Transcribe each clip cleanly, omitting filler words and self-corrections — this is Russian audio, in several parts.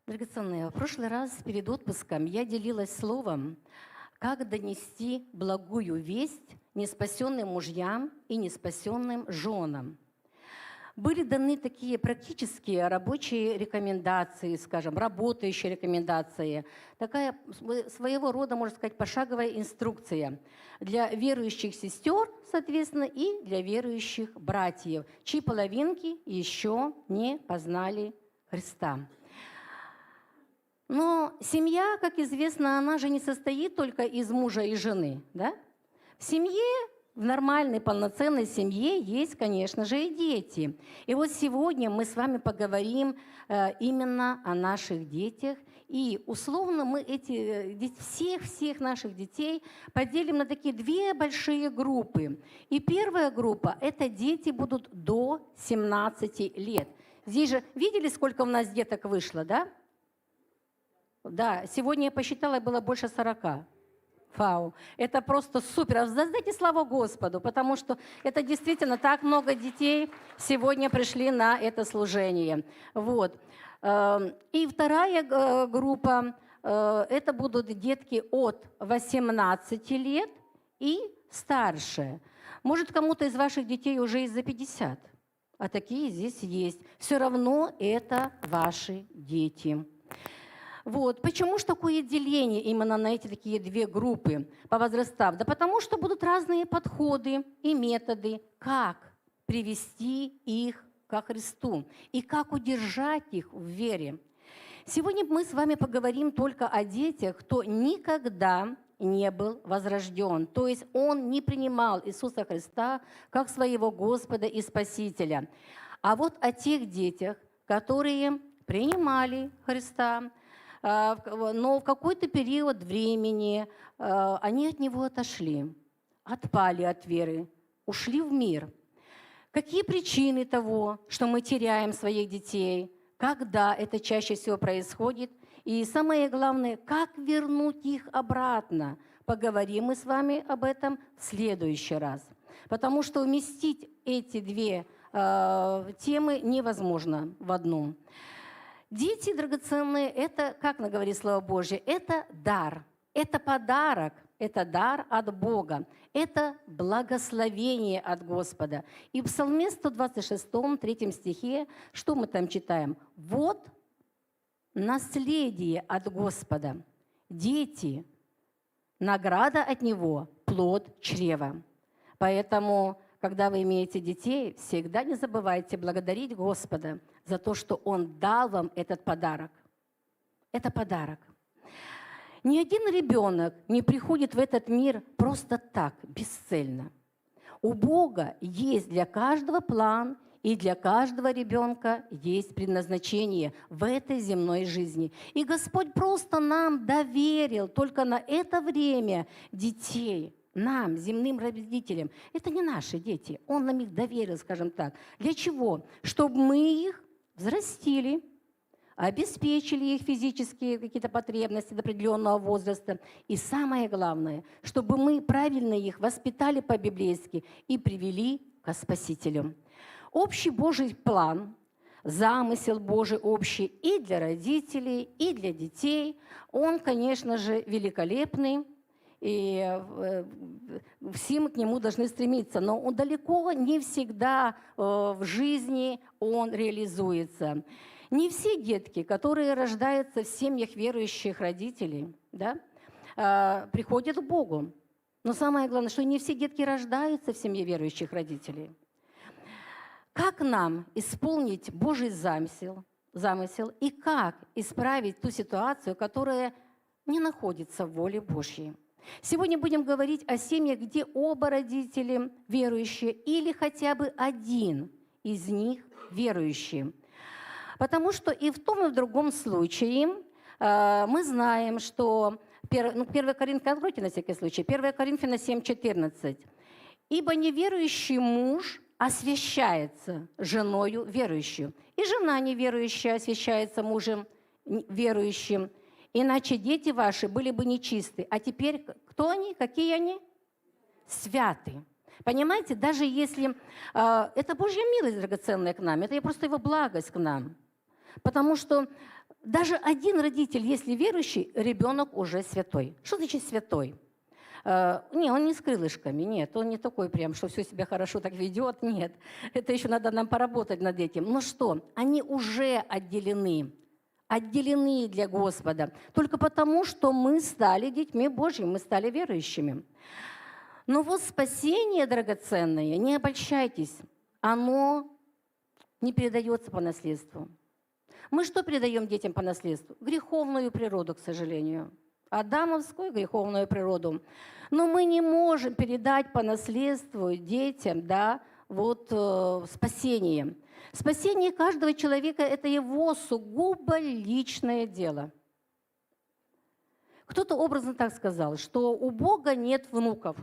Драгоценные, в прошлый раз перед отпуском я делилась словом, как донести благую весть неспасенным мужьям и неспасенным женам. Были даны такие практические рабочие рекомендации, скажем, работающие рекомендации, такая своего рода, можно сказать, пошаговая инструкция для верующих сестер, соответственно, и для верующих братьев, чьи половинки еще не познали Христа. Но семья, как известно, она же не состоит только из мужа и жены. Да? В семье, в нормальной, полноценной семье есть, конечно же, и дети. И вот сегодня мы с вами поговорим именно о наших детях. И условно мы всех наших детей поделим на такие две большие группы. И первая группа – это дети будут до 17 лет. Здесь же видели, сколько у нас деток вышло, да? Да, сегодня я посчитала, было больше 40. Вау, это просто супер. Воздайте славу Господу, потому что это действительно так много детей сегодня пришли на это служение. Вот. И вторая группа, это будут детки от 18 лет и старше. Может, кому-то из ваших детей уже и за 50, а такие здесь есть. Все равно это ваши дети. Вот. Почему же такое деление именно на эти такие две группы по возрастам? Да потому что будут разные подходы и методы, как привести их ко Христу и как удержать их в вере. Сегодня мы с вами поговорим только о детях, кто никогда не был возрожден, то есть он не принимал Иисуса Христа как своего Господа и Спасителя. А вот о тех детях, которые принимали Христа, но в какой-то период времени они от Него отошли, отпали от веры, ушли в мир. Какие причины того, что мы теряем своих детей? Когда это чаще всего происходит? И самое главное, как вернуть их обратно? Поговорим мы с вами об этом в следующий раз. Потому что вместить эти две темы невозможно в одну. Дети драгоценные – это, как говорит Слово Божье, это дар, это подарок, это дар от Бога, это благословение от Господа. И в Псалме 126, 3 стихе, что мы там читаем? «Вот наследие от Господа, дети, награда от Него, плод чрева». Поэтому, когда вы имеете детей, всегда не забывайте благодарить Господа за то, что Он дал вам этот подарок. Это подарок. Ни один ребенок не приходит в этот мир просто так, бесцельно. У Бога есть для каждого план, и для каждого ребенка есть предназначение в этой земной жизни. И Господь просто нам доверил только на это время детей. Нам, земным родителям. Это не наши дети. Он нам их доверил, скажем так. Для чего? Чтобы мы их взрастили, обеспечили их физические какие-то потребности до определенного возраста. И самое главное, чтобы мы правильно их воспитали по-библейски и привели к Спасителю. Общий Божий план, замысел Божий общий и для родителей, и для детей, он, конечно же, великолепный. И все мы к нему должны стремиться. Но он далеко не всегда в жизни он реализуется. Не все детки, которые рождаются в семьях верующих родителей, да, приходят к Богу. Но самое главное, что не все детки рождаются в семье верующих родителей. Как нам исполнить Божий замысел и как исправить ту ситуацию, которая не находится в воле Божьей? Сегодня будем говорить о семьях, где оба родителя верующие или хотя бы один из них верующий. Потому что и в том, и в другом случае мы знаем, что 1 Коринфянам, откройте на всякий случай, 1 Коринфянам 7:14. «Ибо неверующий муж освящается женою верующую, и жена неверующая освящается мужем верующим. Иначе дети ваши были бы нечисты. А теперь кто они? Какие они? Святы». Понимаете, даже если это Божья милость драгоценная к нам, это просто Его благость к нам. Потому что даже один родитель, если верующий, ребенок уже святой. Что значит святой? Не, он не с крылышками, нет, он не такой прям, что все себя хорошо так ведет, нет. Это еще надо нам поработать над этим. Ну что, они уже отделены для Господа, только потому, что мы стали детьми Божьими, мы стали верующими. Но вот спасение драгоценное, не обольщайтесь, оно не передается по наследству. Мы что передаем детям по наследству? Греховную природу, к сожалению. Адамовскую греховную природу. Но мы не можем передать по наследству детям, да, вот спасение. Спасение каждого человека – это его сугубо личное дело. Кто-то образно так сказал, что у Бога нет внуков,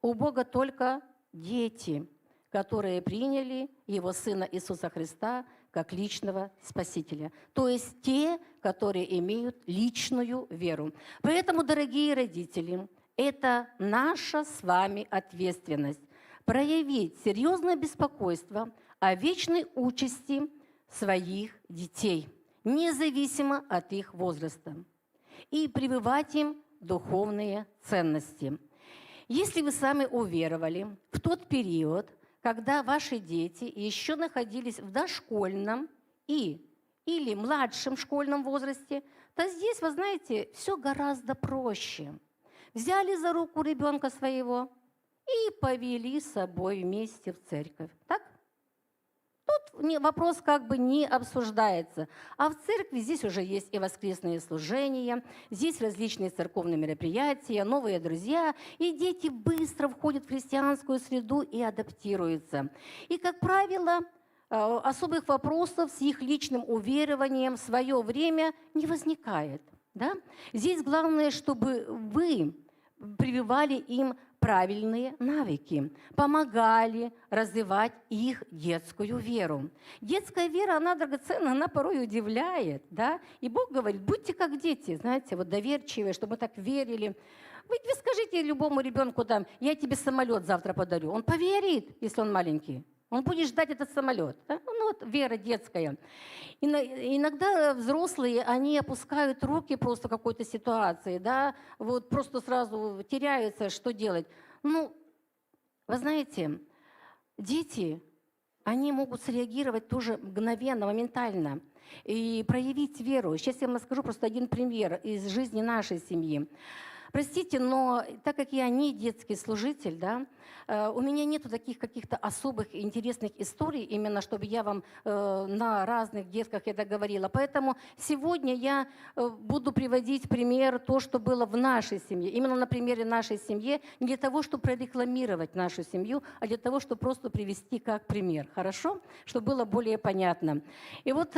у Бога только дети, которые приняли Его Сына Иисуса Христа как личного Спасителя. То есть те, которые имеют личную веру. Поэтому, дорогие родители, это наша с вами ответственность проявить серьезное беспокойство о вечной участи своих детей, независимо от их возраста, и прививать им духовные ценности. Если вы сами уверовали в тот период, когда ваши дети еще находились в дошкольном или младшем школьном возрасте, то здесь, вы знаете, все гораздо проще. Взяли за руку ребенка своего и повели с собой вместе в церковь. Так? Тут вопрос как бы не обсуждается. А в церкви здесь уже есть и воскресные служения, здесь различные церковные мероприятия, новые друзья, и дети быстро входят в христианскую среду и адаптируются. И, как правило, особых вопросов с их личным уверованием в свое время не возникает. Да? Здесь главное, чтобы вы прививали им правильные навыки, помогали развивать их детскую веру. Детская вера, она драгоценна, она порой удивляет, да? И Бог говорит, будьте как дети, знаете, вот доверчивые, чтобы мы так верили. Вы скажите любому ребенку там, я тебе самолет завтра подарю. Он поверит, если он маленький. Он будет ждать этот самолет. Да? Ну вот вера детская. Иногда взрослые, они опускают руки просто в какой-то ситуации, да, вот просто сразу теряются, что делать. Ну, вы знаете, дети, они могут среагировать тоже мгновенно, моментально и проявить веру. Сейчас я вам расскажу просто один пример из жизни нашей семьи. Простите, но так как я не детский служитель, да, у меня нету таких каких-то особых интересных историй, именно чтобы я вам на разных детках это говорила. Поэтому сегодня я буду приводить пример то, что было в нашей семье. Именно на примере нашей семьи, не для того, чтобы прорекламировать нашу семью, а для того, чтобы просто привести как пример. Хорошо? Чтобы было более понятно. И вот...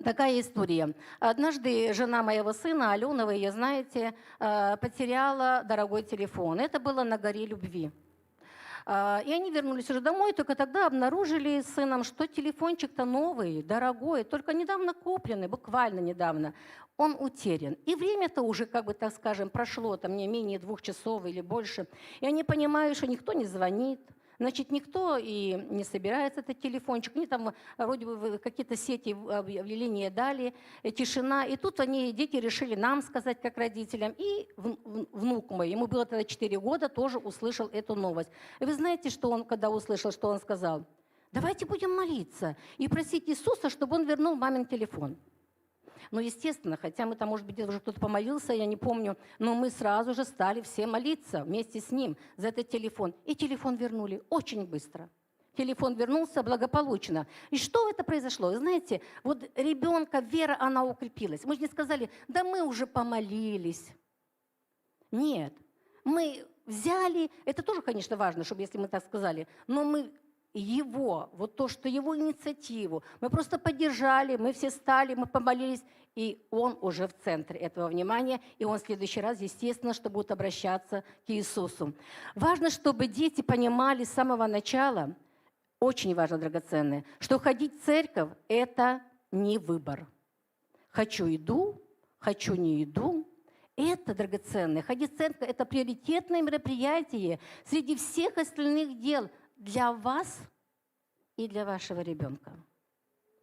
Такая история. Однажды жена моего сына, Алена, вы ее знаете, потеряла дорогой телефон. Это было на горе любви. И они вернулись уже домой, только тогда обнаружили с сыном, что телефончик-то новый, дорогой, только недавно купленный, буквально недавно. Он утерян. И время-то уже, как бы так скажем, прошло, там не менее 2 часов или больше. И они понимают, что никто не звонит. Значит, никто и не собирается этот телефончик. Они там вроде бы какие-то сети объявления дали, тишина. И тут дети решили нам сказать, как родителям. И внук мой, ему было тогда 4 года, тоже услышал эту новость. И вы знаете, что он, когда услышал, что он сказал? Давайте будем молиться и просить Иисуса, чтобы он вернул мамин телефон. Ну, естественно, хотя мы там, может быть, уже кто-то помолился, я не помню, но мы сразу же стали все молиться вместе с ним за этот телефон. И телефон вернули очень быстро. Телефон вернулся благополучно. И что это произошло? Вы знаете, вот ребенка вера, она укрепилась. Мы же не сказали, да мы уже помолились. Нет, мы взяли, это тоже, конечно, важно, чтобы если мы так сказали, но мы... его, вот то, что его инициативу, мы просто поддержали, мы все стали, мы помолились, и он уже в центре этого внимания, и он в следующий раз, естественно, что будет обращаться к Иисусу. Важно, чтобы дети понимали с самого начала, очень важно, драгоценное, что ходить в церковь – это не выбор. Хочу – иду, хочу – не иду. Это драгоценное. Ходить в церковь – это приоритетное мероприятие среди всех остальных дел – для вас и для вашего ребенка.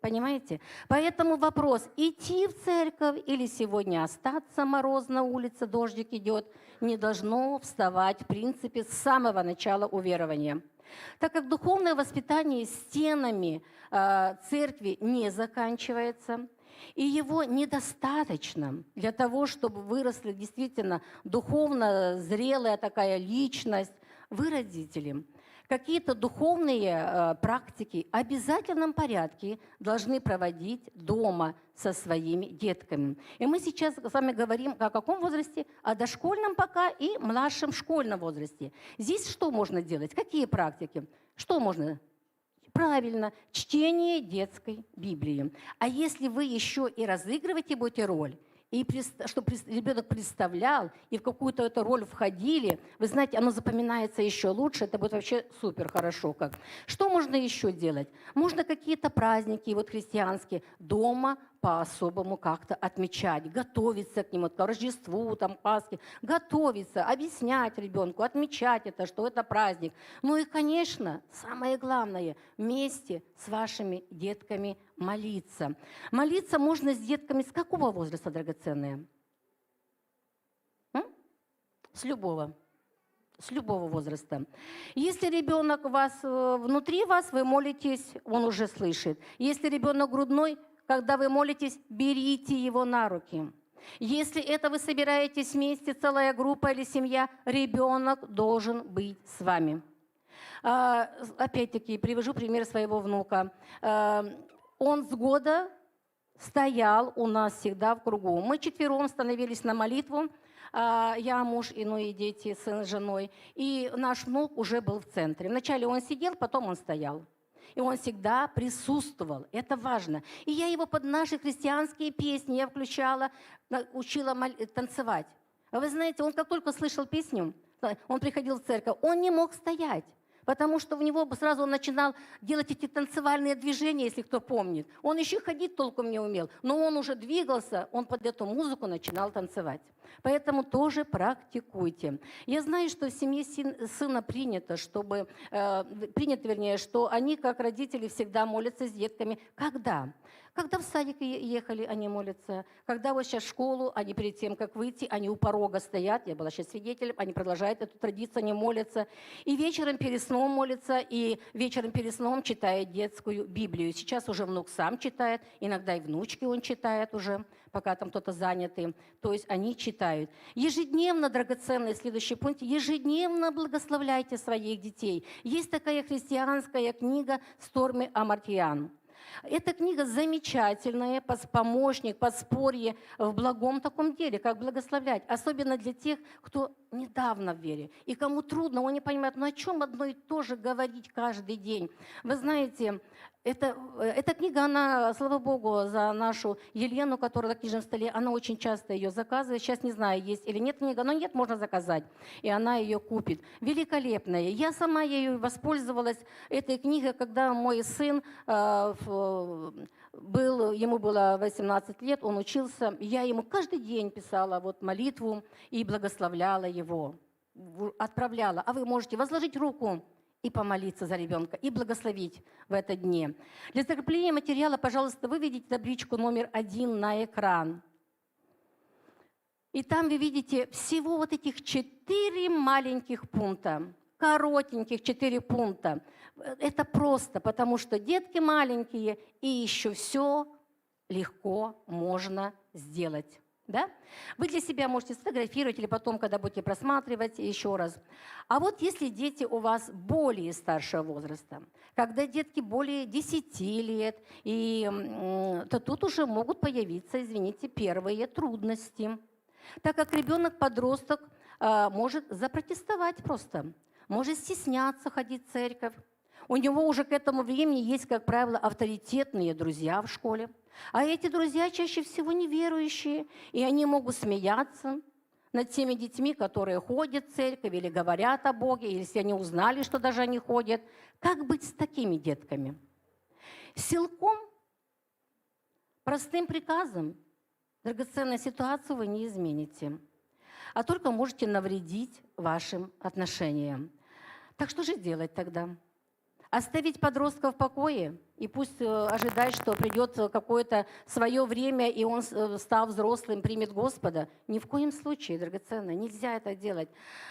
Понимаете? Поэтому вопрос, идти в церковь или сегодня остаться, мороз на улице, дождик идет, не должно вставать, в принципе, с самого начала уверования. Так как духовное воспитание стенами церкви не заканчивается, и его недостаточно для того, чтобы выросла действительно духовно зрелая такая личность, вы, родители, какие-то духовные практики в обязательном порядке должны проводить дома со своими детками. И мы сейчас с вами говорим о каком возрасте? О дошкольном пока и младшем школьном возрасте. Здесь что можно делать? Какие практики? Что можно? Правильно, чтение детской Библии. А если вы еще и разыгрываете будете роль, и чтобы ребенок представлял, и в какую-то эту роль входили, вы знаете, оно запоминается еще лучше, это будет вообще супер хорошо. Как. Что можно еще делать? Можно какие-то праздники вот христианские дома по-особому как-то отмечать, готовиться к нему, к Рождеству, там, Пасхе, готовиться, объяснять ребенку, отмечать это, что это праздник. Ну и, конечно, самое главное, вместе с вашими детками молиться. Молиться можно с детками с какого возраста, драгоценные? С любого. С любого возраста. Если ребенок у вас внутри вас, вы молитесь, он уже слышит. Если ребенок грудной, когда вы молитесь, берите его на руки. Если это вы собираетесь вместе, целая группа или семья, ребенок должен быть с вами. Опять-таки, привожу пример своего внука. Он с года стоял у нас всегда в кругу. Мы четвером становились на молитву. Я, муж, и дети, сын с женой. И наш внук уже был в центре. Вначале он сидел, потом он стоял. И он всегда присутствовал. Это важно. И я его под наши христианские песни я включала, учила танцевать. А вы знаете, он как только слышал песню, он приходил в церковь, он не мог стоять. Потому что у него сразу он начинал делать эти танцевальные движения, если кто помнит. Он еще ходить толком не умел, но он уже двигался, он под эту музыку начинал танцевать. Поэтому тоже практикуйте. Я знаю, что в семье сына принято, что они, как родители, всегда молятся с детками. Когда? Когда в садик ехали, они молятся. Когда вот сейчас в школу, они перед тем, как выйти, они у порога стоят. Я была сейчас свидетелем, они продолжают эту традицию, они молятся. И вечером перед сном молятся, и вечером перед сном читают детскую Библию. Сейчас уже внук сам читает, иногда и внучки он читает уже, пока там кто-то занятый. То есть они читают. Ежедневно, драгоценный следующий пункт, ежедневно благословляйте своих детей. Есть такая христианская книга «Сторми Амартьян». Эта книга замечательная, помощник, подспорье в благом таком деле, как благословлять. Особенно для тех, кто недавно в вере. И кому трудно, он не понимает, ну о чем одно и то же говорить каждый день. Вы знаете, эта книга, она, слава Богу, за нашу Елену, которая на книжном столе, она очень часто ее заказывает. Сейчас не знаю, есть или нет книга, но нет, можно заказать. И она ее купит. Великолепная. Я сама ею воспользовалась, этой книгой, когда мой сын ему было 18 лет, он учился. Я ему каждый день писала молитву и благословляла его, отправляла. А вы можете возложить руку и помолиться за ребенка, и благословить в это дне. Для закрепления материала, пожалуйста, выведите табличку номер 1 на экран. И там вы видите всего вот этих 4 маленьких пункта, коротеньких 4 пункта. Это просто, потому что детки маленькие, и еще все легко можно сделать. Да? Вы для себя можете сфотографировать или потом, когда будете просматривать, еще раз. А вот если дети у вас более старшего возраста, когда детки более 10 лет, то тут уже могут появиться, извините, первые трудности. Так как ребенок-подросток может запротестовать просто, может стесняться ходить в церковь. У него уже к этому времени есть, как правило, авторитетные друзья в школе. А эти друзья чаще всего неверующие, и они могут смеяться над теми детьми, которые ходят в церковь или говорят о Боге, или если они узнали, что даже они ходят. Как быть с такими детками? Силком, простым приказом, драгоценную ситуацию вы не измените, а только можете навредить вашим отношениям. Так что же делать тогда? Оставить подростка в покое? и пусть ожидает, что придет какое-то свое время, и он, став взрослым, примет Господа. Ни в коем случае, драгоценная, нельзя это делать.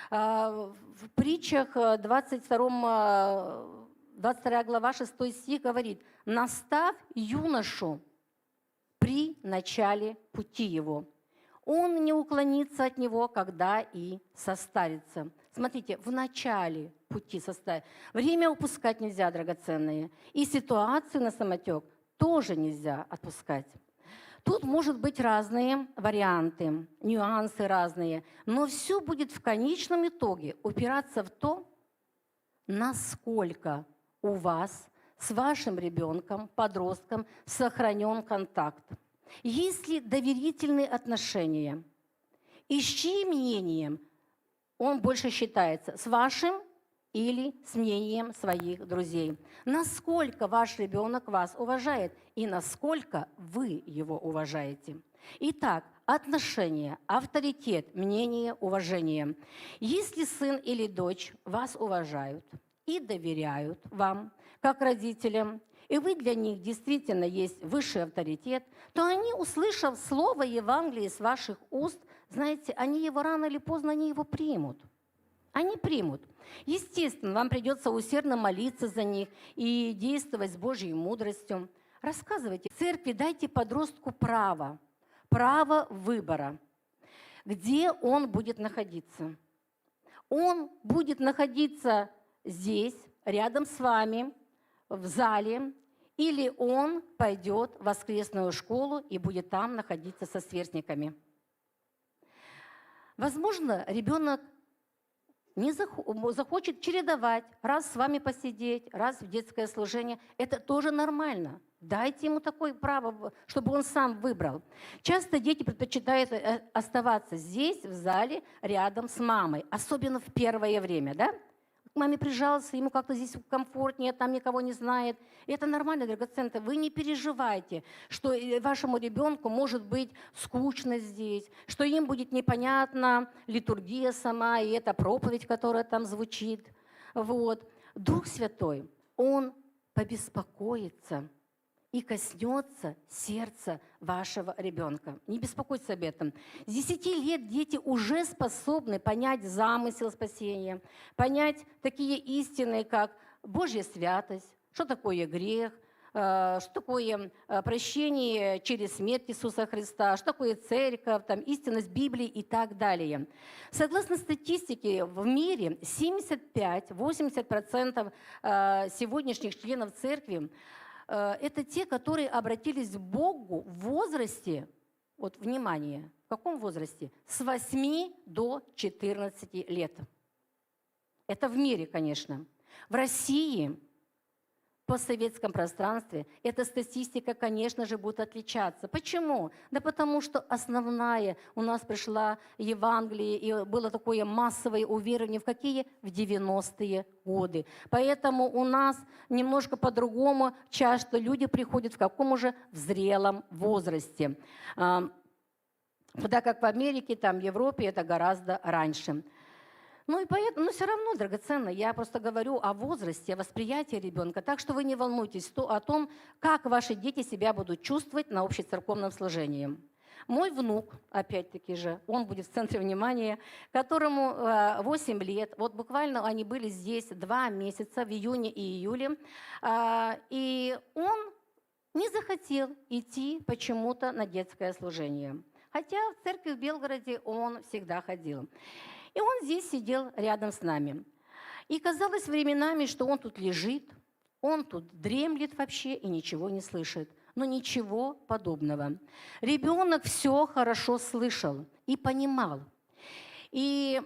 В притчах 22 глава, 6 стих говорит: «Наставь юношу при начале пути его. Он не уклонится от него, когда и состарится». Смотрите, в начале пути состарится. Время упускать нельзя, драгоценные. И ситуацию на самотек тоже нельзя отпускать. Тут может быть разные варианты, нюансы разные, но все будет в конечном итоге упираться в то, насколько у вас с вашим ребенком, подростком сохранен контакт. Есть ли доверительные отношения? И с чьим мнением он больше считается? С вашим или с мнением своих друзей? Насколько ваш ребенок вас уважает и насколько вы его уважаете? Итак, отношения, авторитет, мнение, уважение. Если сын или дочь вас уважают и доверяют вам, как родителям, и вы для них действительно есть высший авторитет, то они, услышав слово Евангелия с ваших уст, знаете, они его рано или поздно они его примут. Они примут. Естественно, вам придется усердно молиться за них и действовать с Божьей мудростью. Рассказывайте в церкви, дайте подростку право выбора, где он будет находиться. Он будет находиться здесь, рядом с вами, в зале, или он пойдет в воскресную школу и будет там находиться со сверстниками. Возможно, ребенок не захочет чередовать, раз с вами посидеть, раз в детское служение. Это тоже нормально. Дайте ему такое право, чтобы он сам выбрал. Часто дети предпочитают оставаться здесь, в зале, рядом с мамой, особенно в первое время, да? К маме прижался, ему как-то здесь комфортнее, там никого не знает. И это нормально, драгоценные. Вы не переживайте, что вашему ребенку может быть скучно здесь, что им будет непонятна литургия сама и эта проповедь, которая там звучит. Вот. Дух Святой, Он побеспокоится и коснется сердца вашего ребенка. Не беспокойтесь об этом. С 10 лет дети уже способны понять замысел спасения, понять такие истины, как Божья святость, что такое грех, что такое прощение через смерть Иисуса Христа, что такое церковь, там, истинность Библии и так далее. Согласно статистике, в мире 75-80% сегодняшних членов церкви это те, которые обратились к Богу в возрасте, вот внимание, в каком возрасте? С 8 до 14 лет. Это в мире, конечно. В России, в постсоветском пространстве, эта статистика, конечно же, будет отличаться. Почему? Да потому что основная у нас пришла Евангелие, и было такое массовое уверование в какие? В 90-е годы. Поэтому у нас немножко по-другому часто люди приходят в каком уже в зрелом возрасте. Тогда как в Америке, там, в Европе это гораздо раньше. Ну и поэтому, но все равно, драгоценно, я просто говорю о возрасте, о восприятии ребенка, так что вы не волнуйтесь о том, как ваши дети себя будут чувствовать на общецерковном служении. Мой внук, опять-таки же, он будет в центре внимания, которому 8 лет, вот буквально они были здесь 2 месяца, в июне и июле, и он не захотел идти почему-то на детское служение. Хотя в церкви в Белгороде он всегда ходил. И он здесь сидел рядом с нами. И казалось временами, что он тут лежит, он тут дремлет вообще и ничего не слышит. Но ничего подобного. Ребенок все хорошо слышал и понимал. И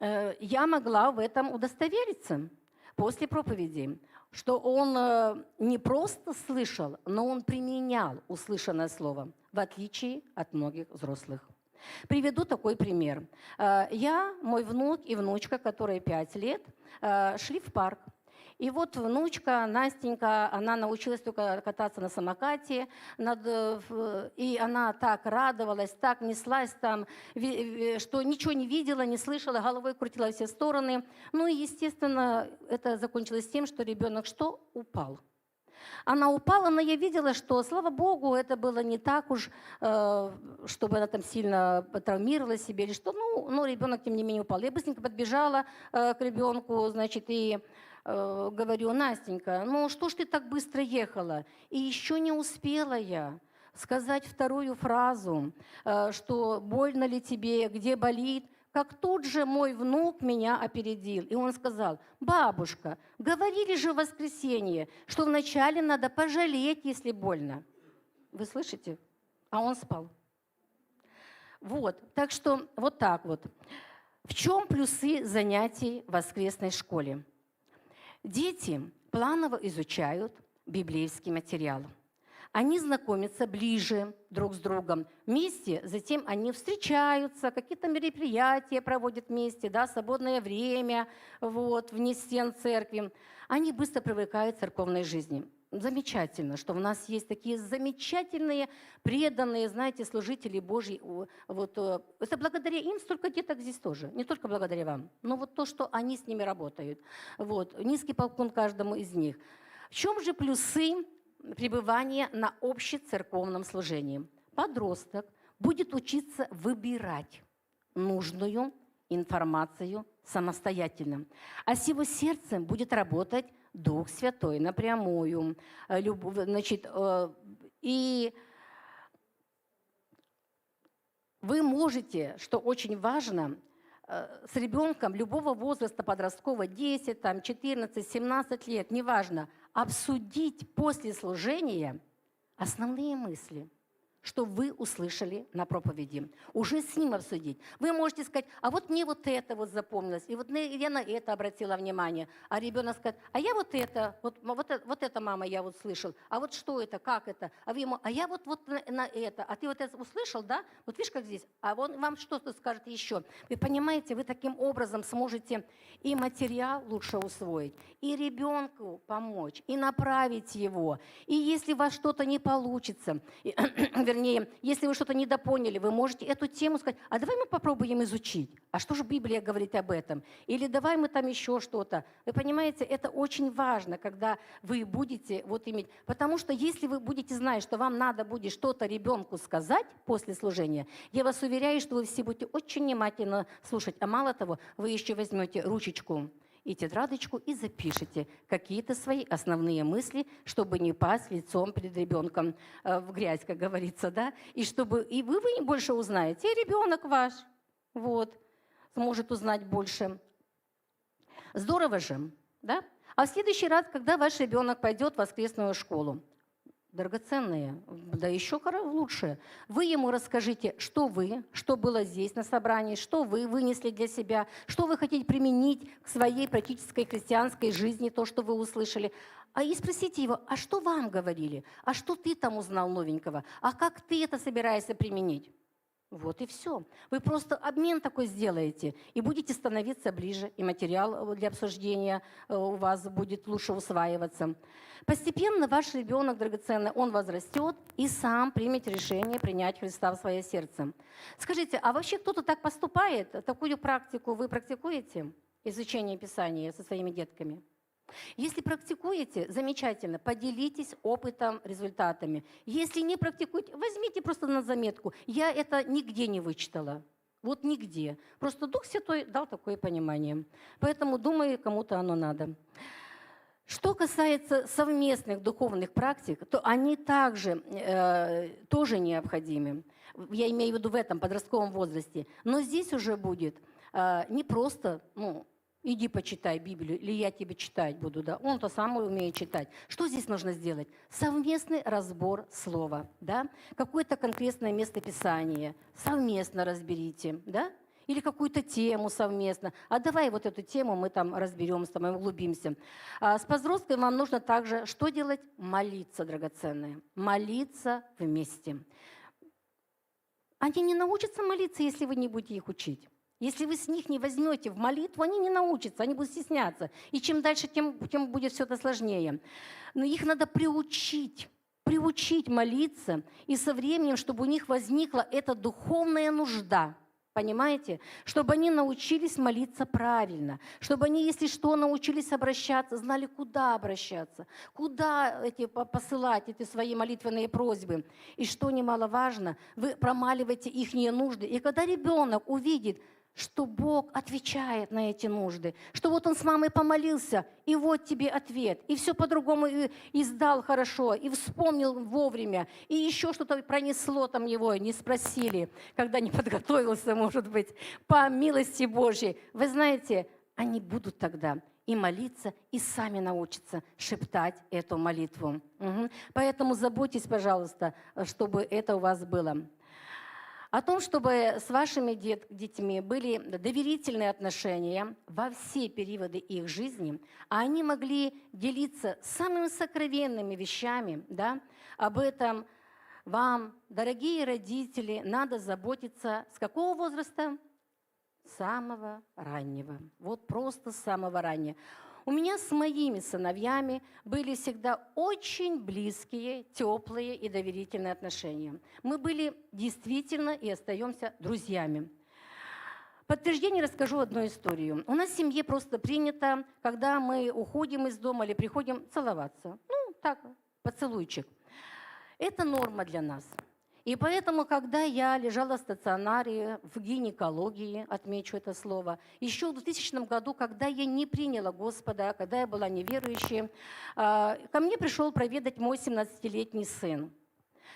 я могла в этом удостовериться после проповеди, что он не просто слышал, но он применял услышанное слово, в отличие от многих взрослых. Приведу такой пример. Я, мой внук и внучка, которой 5 лет, шли в парк. И вот внучка Настенька, она научилась только кататься на самокате, и она так радовалась, так неслась там, что ничего не видела, не слышала, головой крутила во все стороны. Ну и, естественно, это закончилось тем, что ребенок что? Упал. Она упала, но я видела, что, слава Богу, это было не так уж, чтобы она там сильно травмировала себе или что. Ну, ребенок, тем не менее, упал. Я быстренько подбежала к ребенку, значит, и говорю: Настенька, ну что ж ты так быстро ехала? И еще не успела я сказать вторую фразу, что больно ли тебе, где болит, как тут же мой внук меня опередил. И он сказал: бабушка, говорили же в воскресенье, что вначале надо пожалеть, если больно. Вы слышите? А он спал. Вот, так что вот так вот. В чем плюсы занятий в воскресной школе? Дети планово изучают библейский материал. Они знакомятся ближе друг с другом вместе, затем они встречаются, какие-то мероприятия проводят вместе, да, свободное время, вот, вне стен церкви. Они быстро привыкают к церковной жизни. Замечательно, что у нас есть такие замечательные, преданные, знаете, служители Божьи. Вот, это благодаря им столько деток здесь тоже, не только благодаря вам, но вот то, что они с ними работают. Вот, низкий поклон каждому из них. В чем же плюсы пребывания на общецерковном служении? Подросток будет учиться выбирать нужную информацию самостоятельно, а с его сердцем будет работать Дух Святой напрямую. Значит, и вы можете, что очень важно, с ребенком любого возраста подросткового, 10, там, 14, 17 лет, неважно, обсудить после служения основные мысли, что вы услышали на проповеди. Уже с ним обсудить. Вы можете сказать: а вот мне вот это вот запомнилось, и вот я на это обратила внимание. А ребенок скажет: а я вот это, мама, я вот слышал. А вот что это, как это? А вы ему: а я вот на это. А ты вот это услышал, да? Вот видишь, как здесь? А он вам что-то скажет еще. Вы понимаете, вы таким образом сможете и материал лучше усвоить, и ребенку помочь, и направить его. И если у вас что-то не получится, вернее, если вы что-то недопоняли, вы можете эту тему сказать: а давай мы попробуем изучить. А что же Библия говорит об этом? Или давай мы там еще что-то. Вы понимаете, это очень важно, когда вы будете вот иметь. Потому что если вы будете знать, что вам надо будет что-то ребенку сказать после служения, я вас уверяю, что вы все будете очень внимательно слушать. А мало того, вы еще возьмете ручечку и тетрадочку и запишите какие-то свои основные мысли, чтобы не пасть лицом перед ребенком в грязь, как говорится, да, и чтобы и вы больше узнаете, и ребенок ваш, вот, сможет узнать больше. Здорово же, да? А в следующий раз, когда ваш ребенок пойдет в воскресную школу, драгоценные, да еще лучше, вы ему расскажите, что было здесь на собрании, что вы вынесли для себя, что вы хотите применить к своей практической христианской жизни, то, что вы услышали. И спросите его: а что вам говорили? А что ты там узнал новенького? А как ты это собираешься применить? Вот и все. Вы просто обмен такой сделаете и будете становиться ближе, и материал для обсуждения у вас будет лучше усваиваться. Постепенно ваш ребенок драгоценный, он возрастет и сам примет решение принять Христа в свое сердце. Скажите, а вообще кто-то так поступает? Такую практику вы практикуете? Изучение Писания со своими детками? Если практикуете, замечательно, поделитесь опытом, результатами. Если не практикуете, возьмите просто на заметку. Я это нигде не вычитала. Вот нигде. Просто Дух Святой дал такое понимание. Поэтому, думаю, кому-то оно надо. Что касается совместных духовных практик, то они также тоже необходимы. Я имею в виду в этом подростковом возрасте. Но здесь уже будет не просто, иди почитай Библию, или я тебе читать буду, да? Он-то сам умеет читать. Что здесь нужно сделать? Совместный разбор слова, да? Какое-то конкретное местописание совместно разберите, да? Или какую-то тему совместно. А давай вот эту тему мы там разберем с тобой, углубимся. С подростками вам нужно также что делать? Молиться, драгоценные. Молиться вместе. Они не научатся молиться, если вы не будете их учить. Если вы с них не возьмете в молитву, они не научатся, они будут стесняться. И чем дальше, тем будет все это сложнее. Но их надо приучить молиться, и со временем, чтобы у них возникла эта духовная нужда. Понимаете? Чтобы они научились молиться правильно, чтобы они, если что, научились обращаться, знали, куда обращаться, куда посылать эти свои молитвенные просьбы. И что немаловажно, вы промаливаете их нужды. И когда ребенок увидит, что Бог отвечает на эти нужды, что вот он с мамой помолился, и вот тебе ответ, и все по-другому и сдал хорошо, и вспомнил вовремя, и еще что-то пронесло там его, не спросили, когда не подготовился, может быть, по милости Божьей. Вы знаете, они будут тогда и молиться, и сами научатся шептать эту молитву. Поэтому заботьтесь, пожалуйста, чтобы это у вас было. О том, чтобы с вашими детьми были доверительные отношения во все периоды их жизни, а они могли делиться самыми сокровенными вещами, да? Об этом вам, дорогие родители, надо заботиться с какого возраста? С самого раннего. Вот просто с самого раннего. У меня с моими сыновьями были всегда очень близкие, теплые и доверительные отношения. Мы были действительно и остаемся друзьями. В подтверждение расскажу одну историю. У нас в семье просто принято, когда мы уходим из дома или приходим, целоваться. Ну, так, поцелуйчик. Это норма для нас. И поэтому, когда я лежала в стационаре, в гинекологии, отмечу это слово, еще в 2000 году, когда я не приняла Господа, когда я была неверующей, ко мне пришел проведать мой 17-летний сын,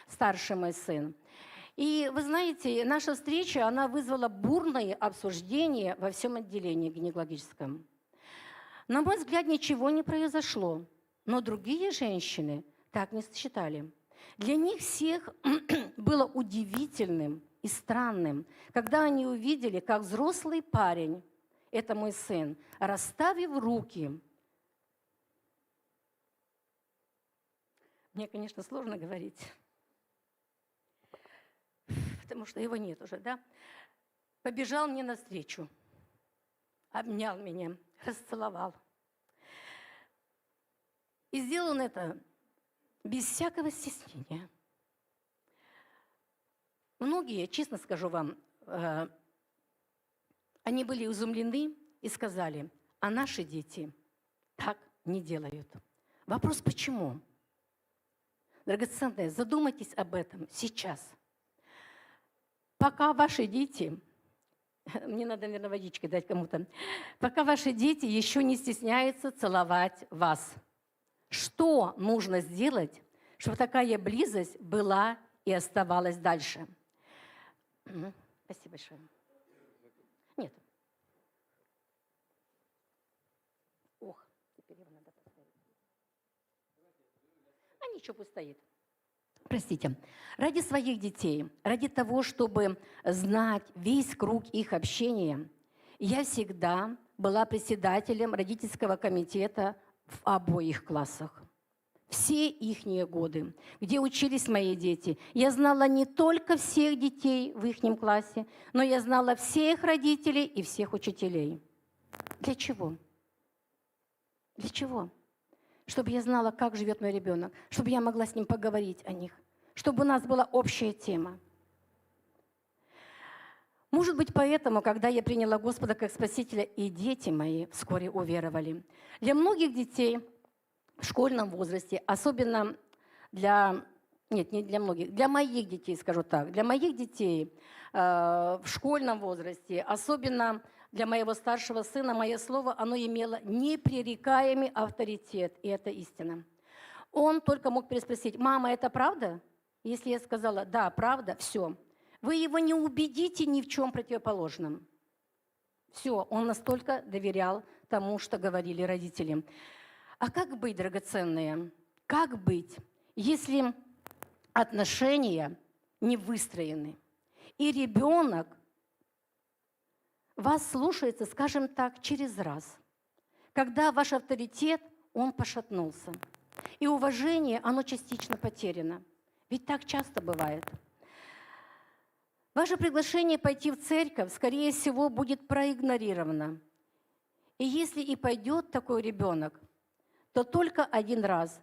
старший мой сын. И вы знаете, наша встреча, она вызвала бурное обсуждение во всем отделении гинекологическом. На мой взгляд, ничего не произошло, но другие женщины так не считали. Для них всех было удивительным и странным, когда они увидели, как взрослый парень, это мой сын, расставив руки. Мне, конечно, сложно говорить, потому что его нет уже, да? Побежал мне навстречу, обнял меня, расцеловал. И сделал он это без всякого стеснения. Многие, честно скажу вам, они были изумлены и сказали, а наши дети так не делают. Вопрос, почему? Драгоценные, задумайтесь об этом сейчас. Пока ваши дети, мне надо, наверное, водички дать кому-то, пока ваши дети еще не стесняются целовать вас. Что нужно сделать, чтобы такая близость была и оставалась дальше? Спасибо большое. Нет. Ох, теперь его надо поставить. А ничего, пусть стоит. Простите. Ради своих детей, ради того, чтобы знать весь круг их общения, я всегда была председателем родительского комитета в обоих классах. Все ихние годы, где учились мои дети, я знала не только всех детей в ихнем классе, но я знала всех родителей и всех учителей. Для чего? Для чего? Чтобы я знала, как живет мой ребенок, чтобы я могла с ним поговорить о них, чтобы у нас была общая тема. Может быть, поэтому, когда я приняла Господа как Спасителя, и дети мои вскоре уверовали. Для многих детей в школьном возрасте, особенно не для многих, для моих детей, скажу так, для моих детей в школьном возрасте, особенно для моего старшего сына, мое слово, оно имело непререкаемый авторитет, и это истина. Он только мог переспросить, мама, это правда? Если я сказала, да, правда, все. Вы его не убедите ни в чем противоположном. Все, он настолько доверял тому, что говорили родители. А как быть, драгоценные? Как быть, если отношения не выстроены, и ребенок вас слушается, скажем так, через раз, когда ваш авторитет, он пошатнулся, и уважение, оно частично потеряно. Ведь так часто бывает. Ваше приглашение пойти в церковь, скорее всего, будет проигнорировано. И если и пойдет такой ребенок, то только один раз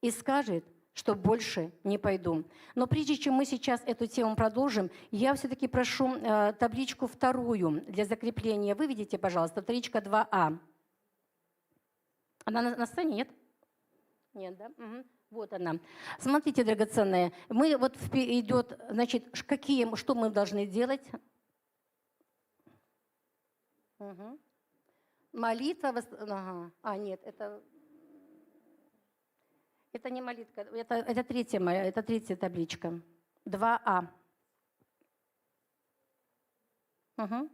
и скажет, что больше не пойду. Но прежде чем мы сейчас эту тему продолжим, я все-таки прошу табличку вторую для закрепления. Выведите, пожалуйста, табличка 2А. Она на сцене, нет? Нет, да? Угу. Вот она. Смотрите, драгоценные, мы вот идет, значит, что мы должны делать? Угу. Молитва, ага. Нет, это не молитва, это третья табличка. 2А. Угу.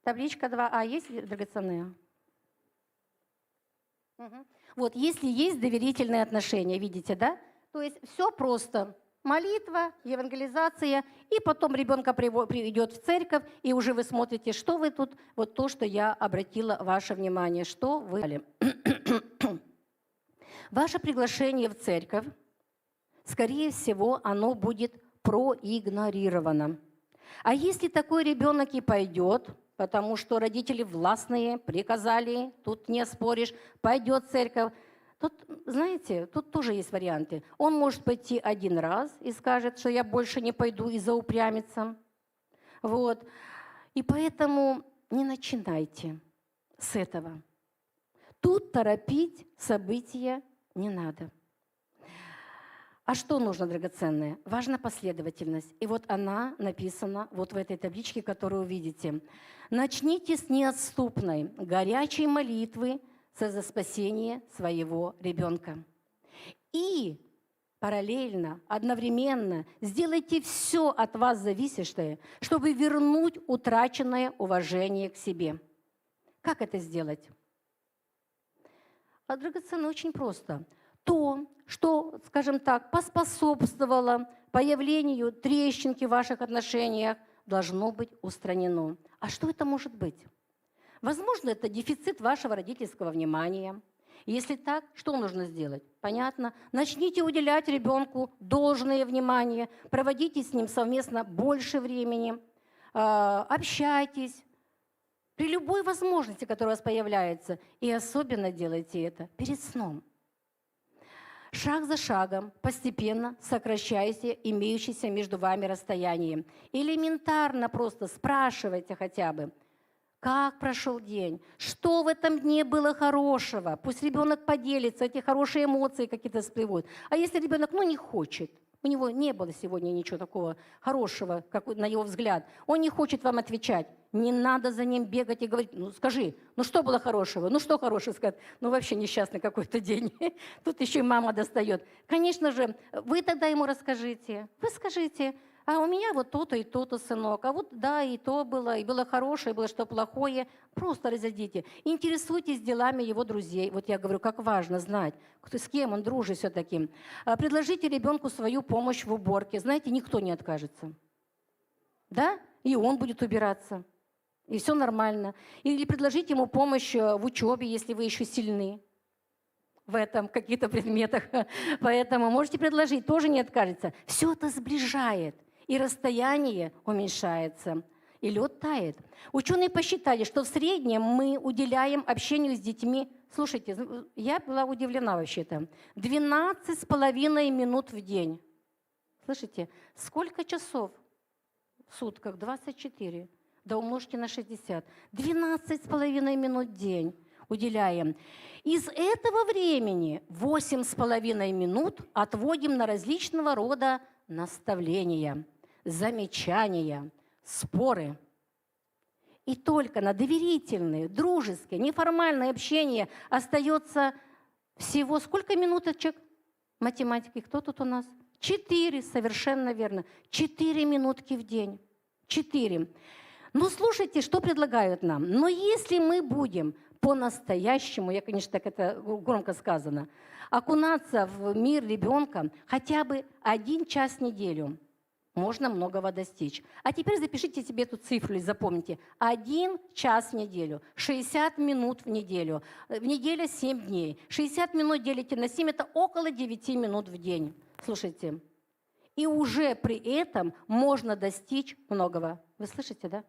Табличка 2А есть, драгоценные? Угу. Вот, если есть доверительные отношения, видите, да? То есть все просто. Молитва, евангелизация, и потом ребенка приведет в церковь, и уже вы смотрите, что вы тут, вот то, что я обратила ваше внимание, что вы... Ваше приглашение в церковь, скорее всего, оно будет проигнорировано. А если такой ребенок и пойдет, потому что родители властные, приказали, тут не споришь, пойдет в церковь, тут, знаете, тут тоже есть варианты. Он может пойти один раз и скажет, что я больше не пойду, и заупрямится. Вот. И поэтому не начинайте с этого. Тут торопить события не надо. А что нужно, драгоценное? Важна последовательность. И вот она написана вот в этой табличке, которую вы видите. Начните с неотступной, горячей молитвы за спасение своего ребенка. И параллельно, одновременно сделайте все от вас зависящее, чтобы вернуть утраченное уважение к себе. Как это сделать? А драгоценно очень просто. То, что, скажем так, поспособствовало появлению трещинки в ваших отношениях, должно быть устранено. А что это может быть? Возможно, это дефицит вашего родительского внимания. Если так, что нужно сделать? Понятно. Начните уделять ребенку должное внимание, проводите с ним совместно больше времени, общайтесь. При любой возможности, которая у вас появляется, и особенно делайте это перед сном. Шаг за шагом, постепенно сокращайте имеющееся между вами расстояние. Элементарно просто спрашивайте хотя бы, как прошел день, что в этом дне было хорошего. Пусть ребенок поделится, эти хорошие эмоции какие-то всплывут. А если ребенок не хочет, у него не было сегодня ничего такого хорошего, как на его взгляд, он не хочет вам отвечать, не надо за ним бегать и говорить, скажи, что было хорошего, что хорошего сказать, вообще несчастный какой-то день, тут еще и мама достает. Конечно же, вы тогда ему расскажите, вы скажите, а у меня вот то-то и то-то, сынок, а вот да, и то было, и было хорошее, и было что плохое. Просто разойдите. Интересуйтесь делами его друзей. Вот я говорю, как важно знать, с кем он дружит все-таки. Предложите ребенку свою помощь в уборке. Знаете, никто не откажется. Да? И он будет убираться. И все нормально. Или предложите ему помощь в учебе, если вы еще сильны в этом, в каких-то предметах. Поэтому можете предложить, тоже не откажется. Все это сближает. И расстояние уменьшается, и лед тает. Ученые посчитали, что в среднем мы уделяем общению с детьми, слушайте, я была удивлена вообще-то, 12,5 минут в день. Слышите, сколько часов в сутках? 24. Да умножьте на 60. 12,5 минут в день уделяем. Из этого времени 8,5 минут отводим на различного рода наставления, замечания, споры. И только на доверительное, дружеское, неформальное общение остается всего сколько минуточек? Математики, кто тут у нас? 4, совершенно верно. 4 минутки в день. 4. Слушайте, что предлагают нам. Но если мы будем по-настоящему, я, конечно, так это громко сказано, окунаться в мир ребенка хотя бы 1 час в неделю, можно многого достичь. А теперь запишите себе эту цифру или запомните. 1 час в неделю, 60 минут в неделю. В неделю 7 дней. 60 минут делите на 7, это около 9 минут в день. Слушайте. И уже при этом можно достичь многого. Вы слышите, да?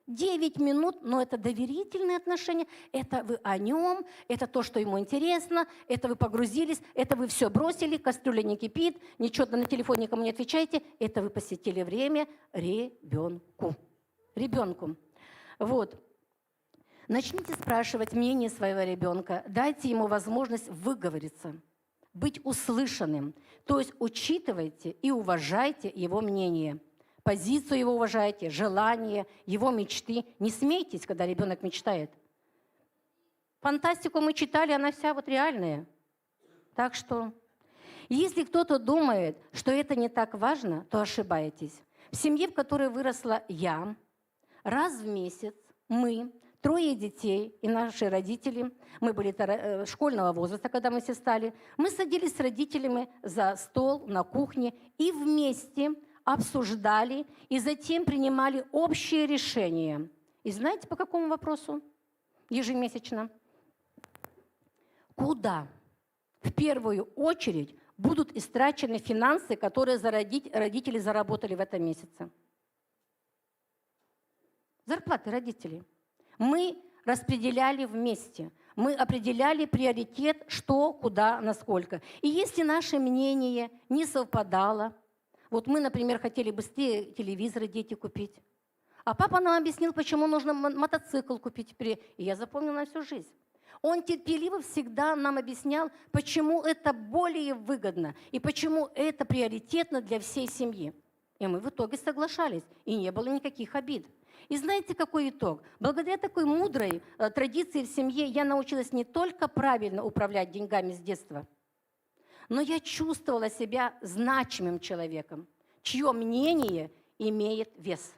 9 минут, но это доверительные отношения, это вы о нем, это то, что ему интересно, это вы погрузились, это вы все бросили, кастрюля не кипит, ничего на телефон никому не отвечаете, это вы посвятили время ребенку. Ребенку. Вот. Начните спрашивать мнение своего ребенка, дайте ему возможность выговориться, быть услышанным. То есть учитывайте и уважайте его мнение. Позицию его уважайте, желания, его мечты. Не смейтесь, когда ребенок мечтает. Фантастику мы читали, она вся вот реальная. Так что, если кто-то думает, что это не так важно, то ошибаетесь. В семье, в которой выросла я, раз в месяц мы, 3 детей и наши родители, мы были школьного возраста, когда мы все стали, мы садились с родителями за стол на кухне и вместе обсуждали и затем принимали общие решения. И знаете, по какому вопросу? Ежемесячно. Куда в первую очередь будут истрачены финансы, которые родители заработали в этом месяце? Зарплаты родителей. Мы распределяли вместе. Мы определяли приоритет, что, куда, насколько. И если наше мнение не совпадало, вот мы, например, хотели быстрее телевизоры дети купить, а папа нам объяснил, почему нужно мотоцикл купить. И я запомнила на всю жизнь. Он терпеливо всегда нам объяснял, почему это более выгодно и почему это приоритетно для всей семьи. И мы в итоге соглашались, и не было никаких обид. И знаете, какой итог? Благодаря такой мудрой традиции в семье я научилась не только правильно управлять деньгами с детства, но я чувствовала себя значимым человеком, чье мнение имеет вес.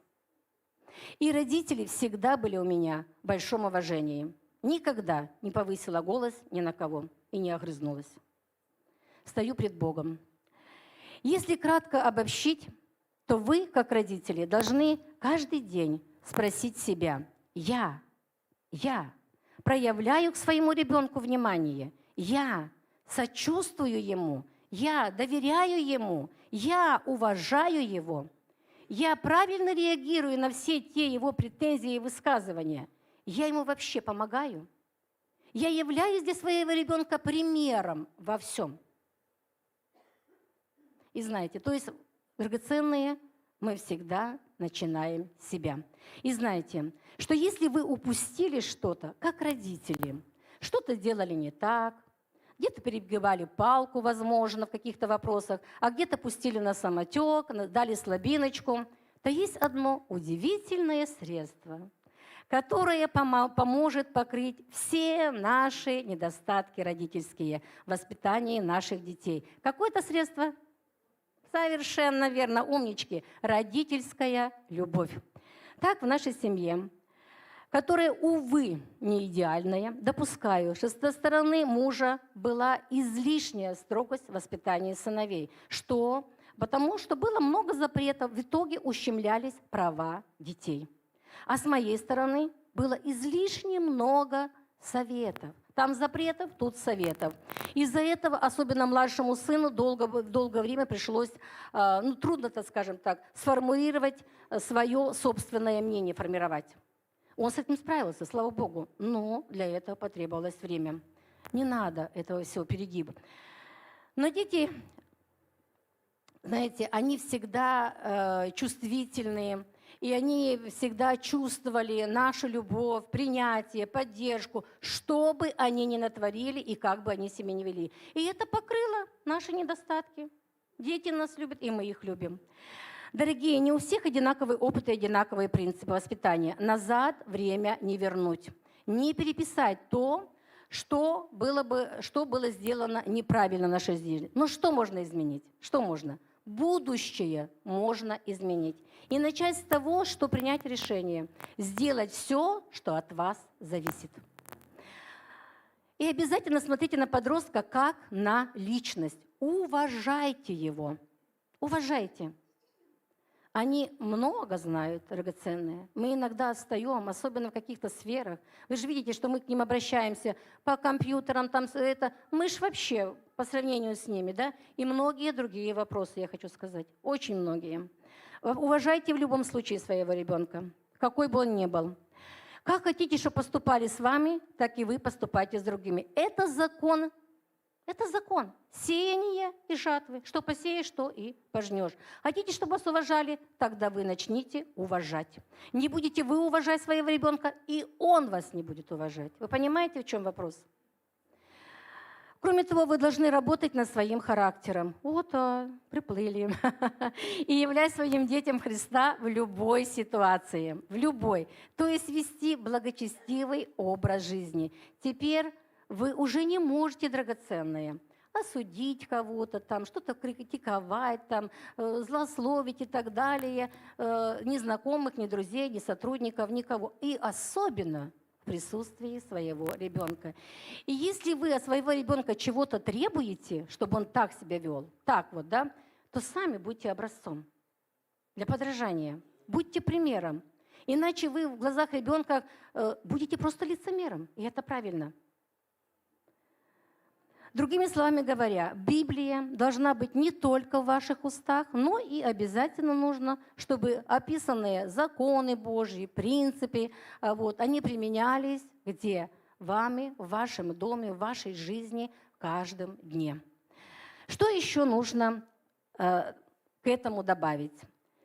И родители всегда были у меня в большом уважении. Никогда не повысила голос ни на кого и не огрызнулась. Стою пред Богом. Если кратко обобщить, то вы, как родители, должны каждый день спросить себя: я проявляю к своему ребенку внимание, я сочувствую ему, я доверяю ему, я уважаю его, я правильно реагирую на все те его претензии и высказывания, я ему вообще помогаю, я являюсь для своего ребенка примером во всем. И знаете, то есть, драгоценные, мы всегда начинаем с себя. И знаете, что если вы упустили что-то, как родители, что-то делали не так, где-то перегибали палку, возможно, в каких-то вопросах, а где-то пустили на самотек, дали слабиночку, то есть одно удивительное средство, которое поможет покрыть все наши недостатки родительские в воспитании наших детей. Какое-то средство? Совершенно верно, умнички. Родительская любовь. Так в нашей семье, которая, увы, не идеальная, допускаю, что со стороны мужа была излишняя строгость в воспитании сыновей. Что? Потому что было много запретов, в итоге ущемлялись права детей. А с моей стороны было излишне много советов. Там запретов, тут советов. Из-за этого, особенно младшему сыну, долгое время пришлось, трудно, так скажем так, сформулировать свое собственное мнение, формировать. Он с этим справился, слава Богу, но для этого потребовалось время. Не надо этого всего перегиба. Но дети, знаете, они всегда чувствительные, и они всегда чувствовали нашу любовь, принятие, поддержку, что бы они ни натворили и как бы они себя ни вели. И это покрыло наши недостатки. Дети нас любят, и мы их любим. Дорогие, не у всех одинаковый опыт и одинаковые принципы воспитания. Назад время не вернуть. Не переписать то, что было сделано неправильно в нашей жизни. Но что можно изменить? Что можно? Будущее можно изменить. И начать с того, что принять решение. Сделать все, что от вас зависит. И обязательно смотрите на подростка как на личность. Уважайте его. Уважайте. Они много знают, драгоценные. Мы иногда отстаем, особенно в каких-то сферах. Вы же видите, что мы к ним обращаемся по компьютерам, там это. Мы же вообще по сравнению с ними, да? И многие другие вопросы, я хочу сказать. Очень многие. Уважайте в любом случае своего ребенка. какой бы он ни был. Как хотите, чтобы поступали с вами, так и вы поступайте с другими. Это закон. Это закон. Сеяние и жатвы. Что посеешь, то и пожнешь. Хотите, чтобы вас уважали, тогда вы начните уважать. Не будете вы уважать своего ребенка, и он вас не будет уважать. Вы понимаете, в чем вопрос? Кроме того, вы должны работать над своим характером. Вот, приплыли. И являть своим детям Христа в любой ситуации. В любой. То есть вести благочестивый образ жизни. Теперь вы уже не можете, драгоценные, осудить кого-то, там, что-то критиковать, там, злословить и так далее. Ни знакомых, ни друзей, ни сотрудников, никого. И особенно в присутствии своего ребенка. И если вы от своего ребенка чего-то требуете, чтобы он так себя вел, так вот, да, то сами будьте образцом для подражания. Будьте примером. Иначе вы в глазах ребенка будете просто лицемером. И это правильно. Другими словами говоря, Библия должна быть не только в ваших устах, но и обязательно нужно, чтобы описанные законы Божьи, принципы, они применялись где? Вами, в вашем доме, в вашей жизни каждым дне. Что еще нужно к этому добавить?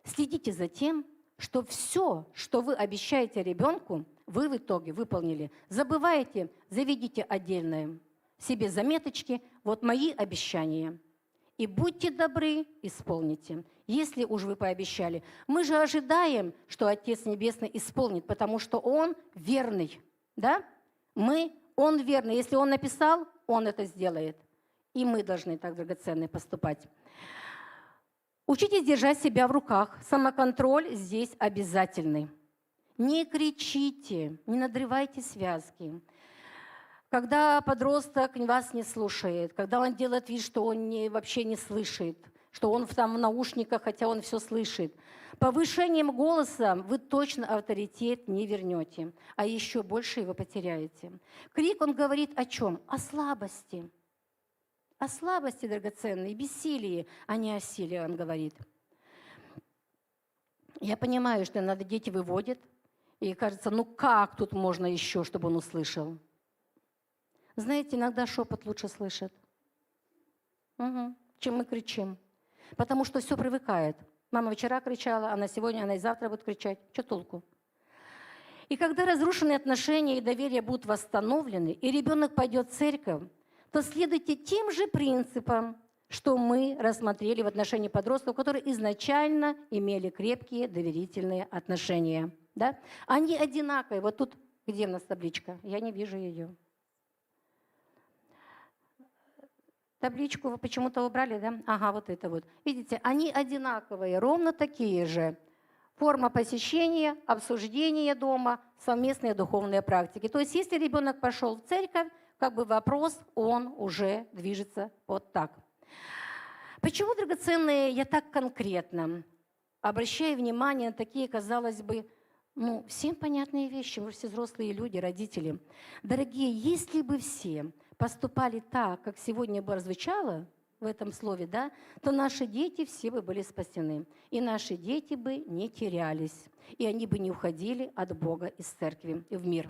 Следите за тем, что все, что вы обещаете ребенку, вы в итоге выполнили. Забывайте, заведите отдельное себе заметочки, вот мои обещания. И будьте добры, исполните. Если уж вы пообещали. Мы же ожидаем, что Отец Небесный исполнит, потому что Он верный. Да? Он верный. Если Он написал, Он это сделает. И мы должны так драгоценно поступать. Учитесь держать себя в руках. Самоконтроль здесь обязательный. Не кричите, не надрывайте связки. Когда подросток вас не слушает, когда он делает вид, что он вообще не слышит, что он там в наушниках, хотя он все слышит, повышением голоса вы точно авторитет не вернете, а еще больше его потеряете. Крик, он говорит о чем? О слабости. О слабости, драгоценной, бессилии, а не о силе, он говорит. Я понимаю, что иногда дети выводят, и кажется, ну как тут можно еще, чтобы он услышал? Знаете, иногда шепот лучше слышит, чем мы кричим. Потому что все привыкает. Мама вчера кричала, она сегодня, она и завтра будет кричать. Что толку? И когда разрушенные отношения и доверие будут восстановлены, и ребенок пойдет в церковь, то следуйте тем же принципам, что мы рассмотрели в отношении подростков, которые изначально имели крепкие доверительные отношения. Да? Они одинаковые. Вот тут, где у нас табличка? Я не вижу ее. Табличку вы почему-то убрали, да? Ага, вот это вот. Видите, они одинаковые, ровно такие же. Форма посещения, обсуждение дома, совместные духовные практики. То есть, если ребенок пошел в церковь, как бы вопрос, он уже движется вот так. Почему, драгоценные, я так конкретно обращаю внимание на такие, казалось бы, всем понятные вещи, мы все взрослые люди, родители. Дорогие, если бы все поступали так, как сегодня бы звучало в этом слове, да, то наши дети все бы были спасены. И наши дети бы не терялись. И они бы не уходили от Бога из церкви в мир.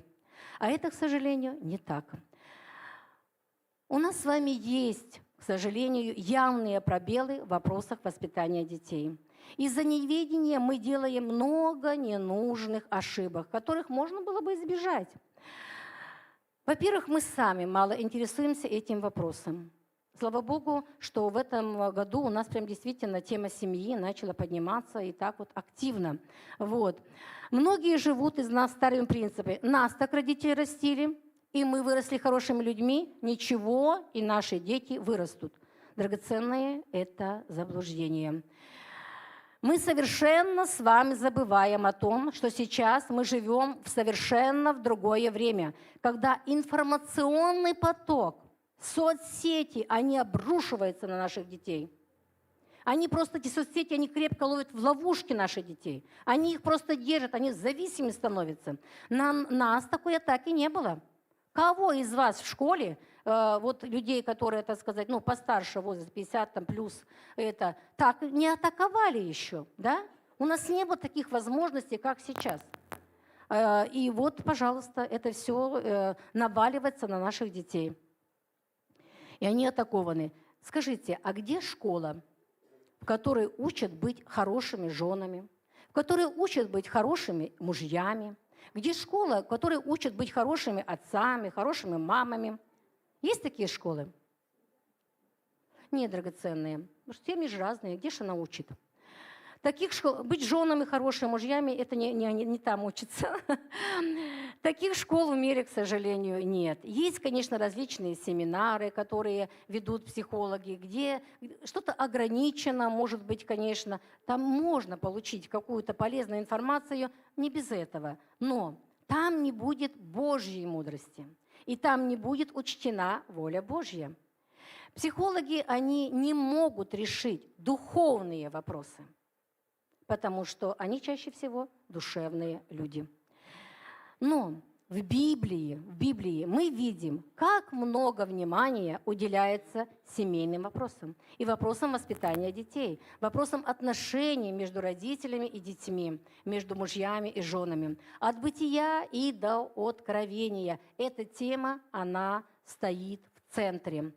А это, к сожалению, не так. У нас с вами есть, к сожалению, явные пробелы в вопросах воспитания детей. Из-за неведения мы делаем много ненужных ошибок, которых можно было бы избежать. Во-первых, мы сами мало интересуемся этим вопросом. Слава Богу, что в этом году у нас прям действительно тема семьи начала подниматься и так вот активно. Вот. Многие живут из нас старыми принципами. Нас так родители растили, и мы выросли хорошими людьми, ничего, и наши дети вырастут. Драгоценное – это заблуждение. Мы совершенно с вами забываем о том, что сейчас мы живем совершенно в другое время, когда информационный поток, соцсети, они обрушиваются на наших детей. Эти соцсети, они крепко ловят в ловушки наших детей. Они их просто держат, они зависимыми становятся. На нас такой атаки не было. Кого из вас в школе, людей, которые, так сказать, постарше, возраст 50 плюс, так не атаковали еще, да? У нас не было таких возможностей, как сейчас. И вот, пожалуйста, это все наваливается на наших детей. И они атакованы. Скажите, а где школа, в которой учат быть хорошими женами, в которой учат быть хорошими мужьями? Где школа, в которой учат быть хорошими отцами, хорошими мамами? Есть такие школы? Нет, драгоценные. Потому что семьи же разные. Где же она учит? Таких школ, быть женами, хорошими мужьями, это не там учится. Таких школ в мире, к сожалению, нет. Есть, конечно, различные семинары, которые ведут психологи, где что-то ограничено, может быть, конечно. Там можно получить какую-то полезную информацию, не без этого. Но там не будет Божьей мудрости. И там не будет учтена воля Божья. Психологи, они не могут решить духовные вопросы, потому что они чаще всего душевные люди. Но в Библии мы видим, как много внимания уделяется семейным вопросам и вопросам воспитания детей, вопросам отношений между родителями и детьми, между мужьями и женами. От бытия и до откровения. Эта тема, она стоит в центре.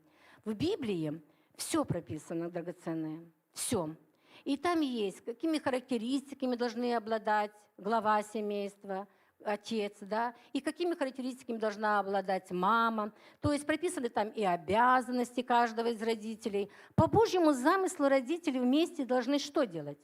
В Библии все прописано, драгоценное, все. И там есть, какими характеристиками должны обладать глава семейства, отец, да, и какими характеристиками должна обладать мама. То есть прописаны там и обязанности каждого из родителей. По Божьему замыслу родители вместе должны что делать?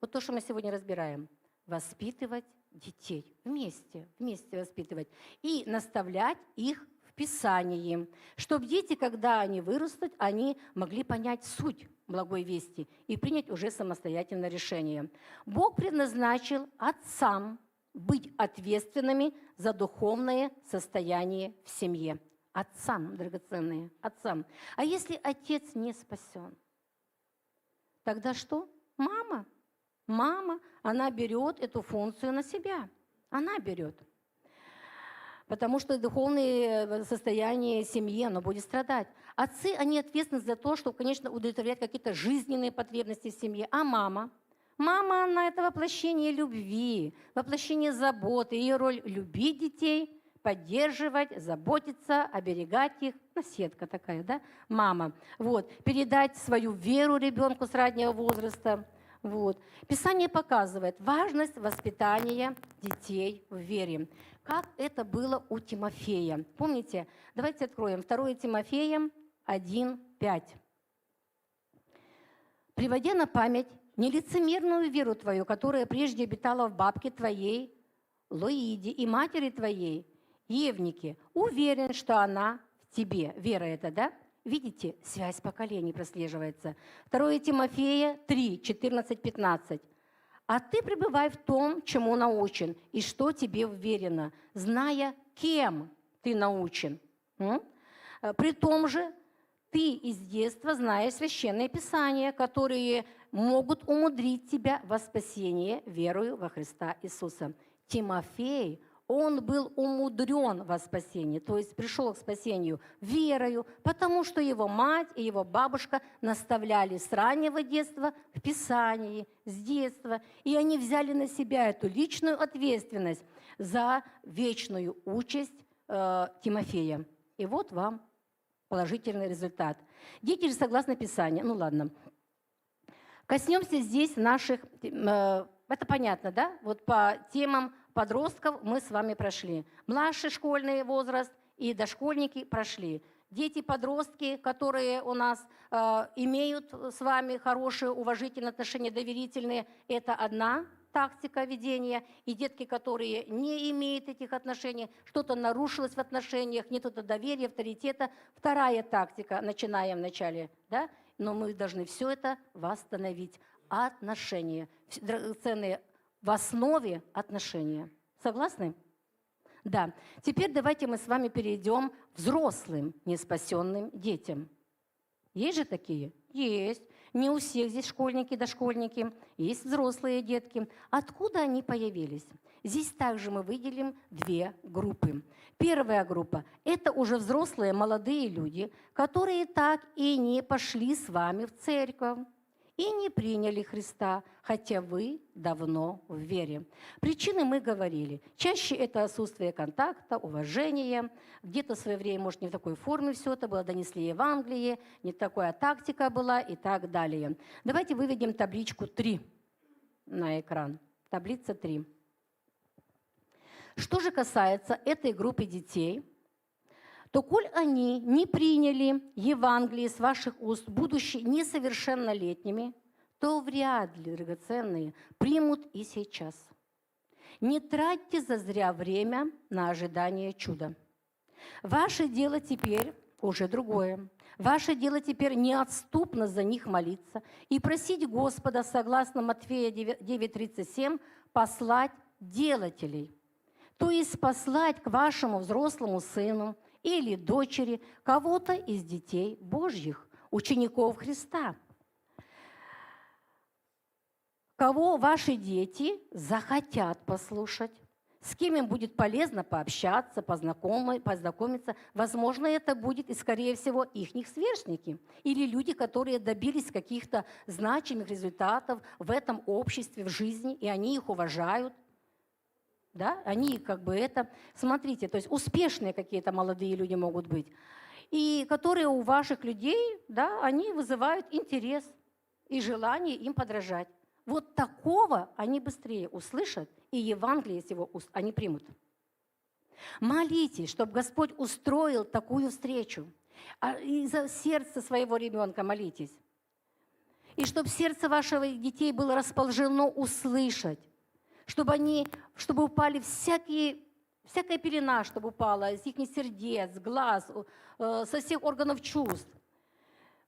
Вот то, что мы сегодня разбираем. Воспитывать детей. Вместе воспитывать. И наставлять их в Писании, чтобы дети, когда они вырастут, они могли понять суть благой вести и принять уже самостоятельное решение. Бог предназначил отцам быть ответственными за духовное состояние в семье. Отцам, драгоценные, отцам. А если отец не спасен, тогда что? Мама, она берет эту функцию на себя. Она берет. Потому что духовное состояние семьи, оно будет страдать. Отцы, они ответственны за то, чтобы, конечно, удовлетворять какие-то жизненные потребности в семье. А мама? Мама, она это воплощение любви, воплощение заботы. Ее роль – любить детей, поддерживать, заботиться, оберегать их. Наседка такая, да? Мама. Вот. Передать свою веру ребенку с раннего возраста. Вот. Писание показывает важность воспитания детей в вере. Как это было у Тимофея. Помните? Давайте откроем 2 Тимофея 1:5. «Приводя на память нелицемерную веру твою, которая прежде обитала в бабке твоей, Лоиде, и матери твоей, Евнике, уверен, что она в тебе». Вера это, да? Видите, связь поколений прослеживается. 2 Тимофея 3:14-15. «А ты пребывай в том, чему научен, и что тебе уверено, зная, кем ты научен. При том же ты из детства знаешь священные писания, которые могут умудрить тебя во спасение верою во Христа Иисуса». Тимофей, он был умудрен во спасении, то есть пришел к спасению верою, потому что его мать и его бабушка наставляли с раннего детства в Писании, с детства, и они взяли на себя эту личную ответственность за вечную участь Тимофея. И вот вам положительный результат. Дети же согласно Писанию. Ну ладно. Коснемся здесь наших... Это понятно, да? Вот по темам подростков мы с вами прошли. Младший школьный возраст и дошкольники прошли. Дети-подростки, которые у нас имеют с вами хорошие, уважительные отношения, доверительные, это одна тактика ведения. И детки, которые не имеют этих отношений, что-то нарушилось в отношениях, нет этого доверия, авторитета. Вторая тактика, начинаем в начале, да? Но мы должны все это восстановить. Отношения. Драгоценные в основе отношения. Согласны? Да. Теперь давайте мы с вами перейдем к взрослым неспасенным детям. Есть же такие? Есть. Не у всех здесь школьники, дошкольники. Есть взрослые детки. Откуда они появились? Здесь также мы выделим две группы. Первая группа – это уже взрослые молодые люди, которые так и не пошли с вами в церковь. и не приняли Христа, хотя вы давно в вере. Причины мы говорили. Чаще это отсутствие контакта, уважения. Где-то в свое время, может, не в такой форме все это было, донесли Евангелие, не такая тактика была и так далее. Давайте выведем табличку 3 на экран. Таблица 3. Что же касается этой группы детей, то коль они не приняли Евангелие с ваших уст, будучи несовершеннолетними, то вряд ли, драгоценные, примут и сейчас. Не тратьте зазря время на ожидание чуда. Ваше дело теперь уже другое. Ваше дело теперь неотступно за них молиться и просить Господа, согласно Матфея 9:37, послать делателей, то есть послать к вашему взрослому сыну или дочери кого-то из детей Божьих, учеников Христа, кого ваши дети захотят послушать, с кем им будет полезно пообщаться, познакомиться. Возможно, это будет и, скорее всего, их сверстники или люди, которые добились каких-то значимых результатов в этом обществе, в жизни, и они их уважают. Да? Они как бы это... Смотрите, то есть успешные какие-то молодые люди могут быть, и которые у ваших людей, да, они вызывают интерес и желание им подражать. Вот такого они быстрее услышат, и Евангелие с его уст они примут. Молитесь, чтобы Господь устроил такую встречу. И за сердце своего ребенка молитесь. И чтобы сердце ваших детей было расположено услышать. Чтобы упали всякая пелена, чтобы упала из их сердец, глаз, со всех органов чувств.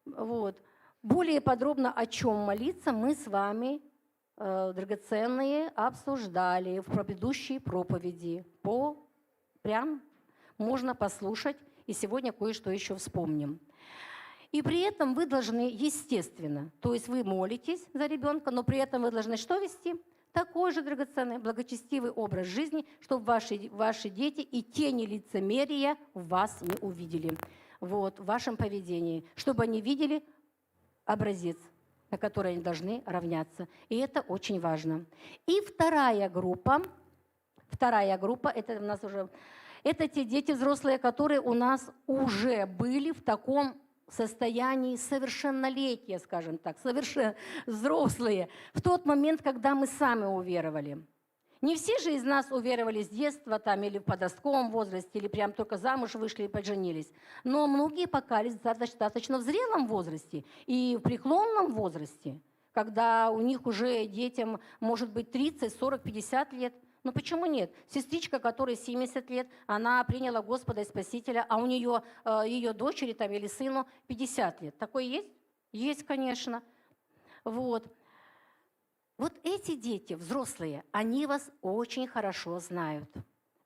Вот. Более подробно о чем молиться мы с вами, драгоценные, обсуждали в предыдущей проповеди. Прям можно послушать, и сегодня кое-что еще вспомним. И при этом вы должны, естественно, то есть вы молитесь за ребенка, но при этом вы должны что вести? Такой же драгоценный, благочестивый образ жизни, чтобы ваши дети и тени лицемерия в вас не увидели, вот, в вашем поведении, чтобы они видели образец, на который они должны равняться. И это очень важно. И вторая группа, это у нас уже, это те дети взрослые, которые у нас уже были в таком состоянии совершеннолетия, скажем так, совершенно взрослые, в тот момент, когда мы сами уверовали. Не все же из нас уверовали с детства там, или в подростковом возрасте, или прям только замуж вышли и поженились. Но многие покаялись достаточно в зрелом возрасте и в преклонном возрасте, когда у них уже детям может быть 30, 40, 50 лет. Ну почему нет? Сестричка, которой 70 лет, она приняла Господа и Спасителя, а у нее, ее дочери там, или сыну 50 лет. Такое есть? Есть, конечно. Вот эти дети, взрослые, они вас очень хорошо знают.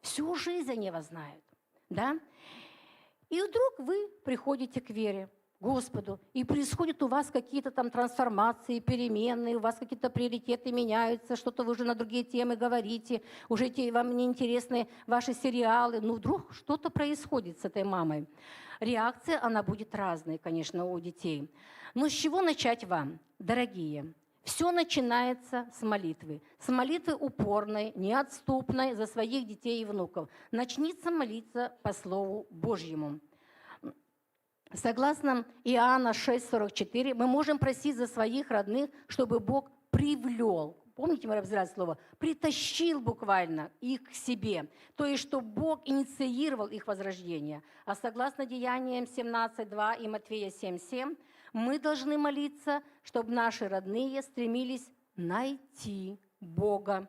Всю жизнь они вас знают. Да? И вдруг вы приходите к вере, Господу, и происходят у вас какие-то там трансформации, перемены, у вас какие-то приоритеты меняются, что-то вы уже на другие темы говорите, уже вам не интересны ваши сериалы, ну вдруг что-то происходит с этой мамой. Реакция, она будет разной, конечно, у детей. Но с чего начать вам, дорогие? Все начинается с молитвы упорной, неотступной за своих детей и внуков. Начните молиться по Слову Божьему. Согласно Иоанна 6:44, мы можем просить за своих родных, чтобы Бог привлел. Помните, мы разбирали слово? Притащил буквально их к себе. То есть, чтобы Бог инициировал их возрождение. А согласно Деяниям 17:2 и Матфея 7:7, мы должны молиться, чтобы наши родные стремились найти Бога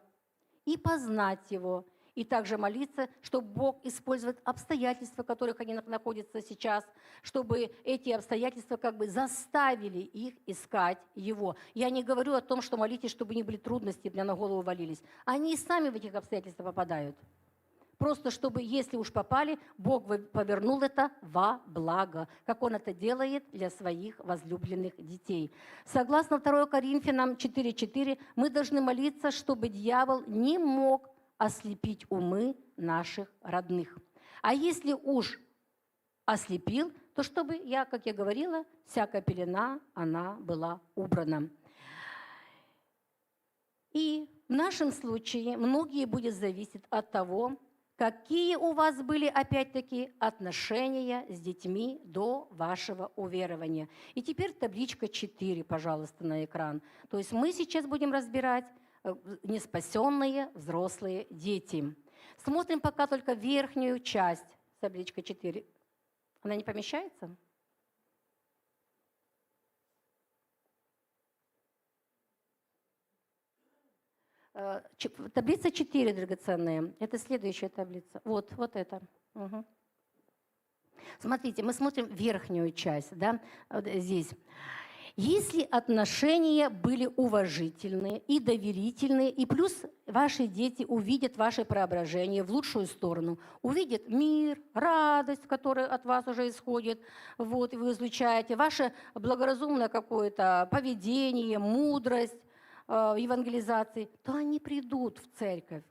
и познать Его. И также молиться, чтобы Бог использовал обстоятельства, в которых они находятся сейчас, чтобы эти обстоятельства как бы заставили их искать Его. Я не говорю о том, что молитесь, чтобы не были трудности, мне на голову валились. Они и сами в этих обстоятельства попадают. Просто чтобы, если уж попали, Бог повернул это во благо, как Он это делает для своих возлюбленных детей. Согласно 2 Коринфянам 4:4, мы должны молиться, чтобы дьявол не мог ослепить умы наших родных. А если уж ослепил, то чтобы, как я говорила, всякая пелена, она была убрана. И в нашем случае многие будет зависеть от того, какие у вас были, опять-таки, отношения с детьми до вашего уверования. И теперь табличка 4, пожалуйста, на экран. То есть мы сейчас будем разбирать неспасенные взрослые дети. Смотрим пока только верхнюю часть, табличка 4. Она не помещается? Таблица 4, драгоценные. Это следующая таблица. Вот это. Угу. Смотрите, мы смотрим верхнюю часть, да, вот здесь. Если отношения были уважительные и доверительные, и плюс ваши дети увидят ваше преображение в лучшую сторону, увидят мир, радость, которая от вас уже исходит, вот, и вы излучаете, ваше благоразумное какое-то поведение, мудрость, евангелизации, то они придут в церковь,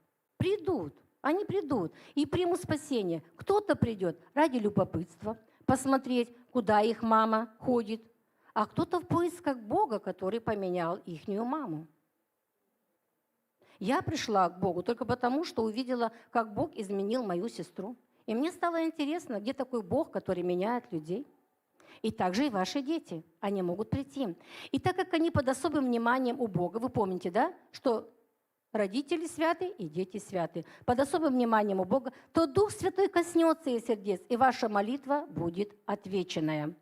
они придут и примут спасение. Кто-то придет ради любопытства, посмотреть, куда их мама ходит, а кто-то в поисках Бога, который поменял ихнюю маму. Я пришла к Богу только потому, что увидела, как Бог изменил мою сестру. И мне стало интересно, где такой Бог, который меняет людей. И также и ваши дети, они могут прийти. И так как они под особым вниманием у Бога, вы помните, да, что родители святы и дети святы, под особым вниманием у Бога, то Дух Святой коснется их сердец, и ваша молитва будет отвеченная.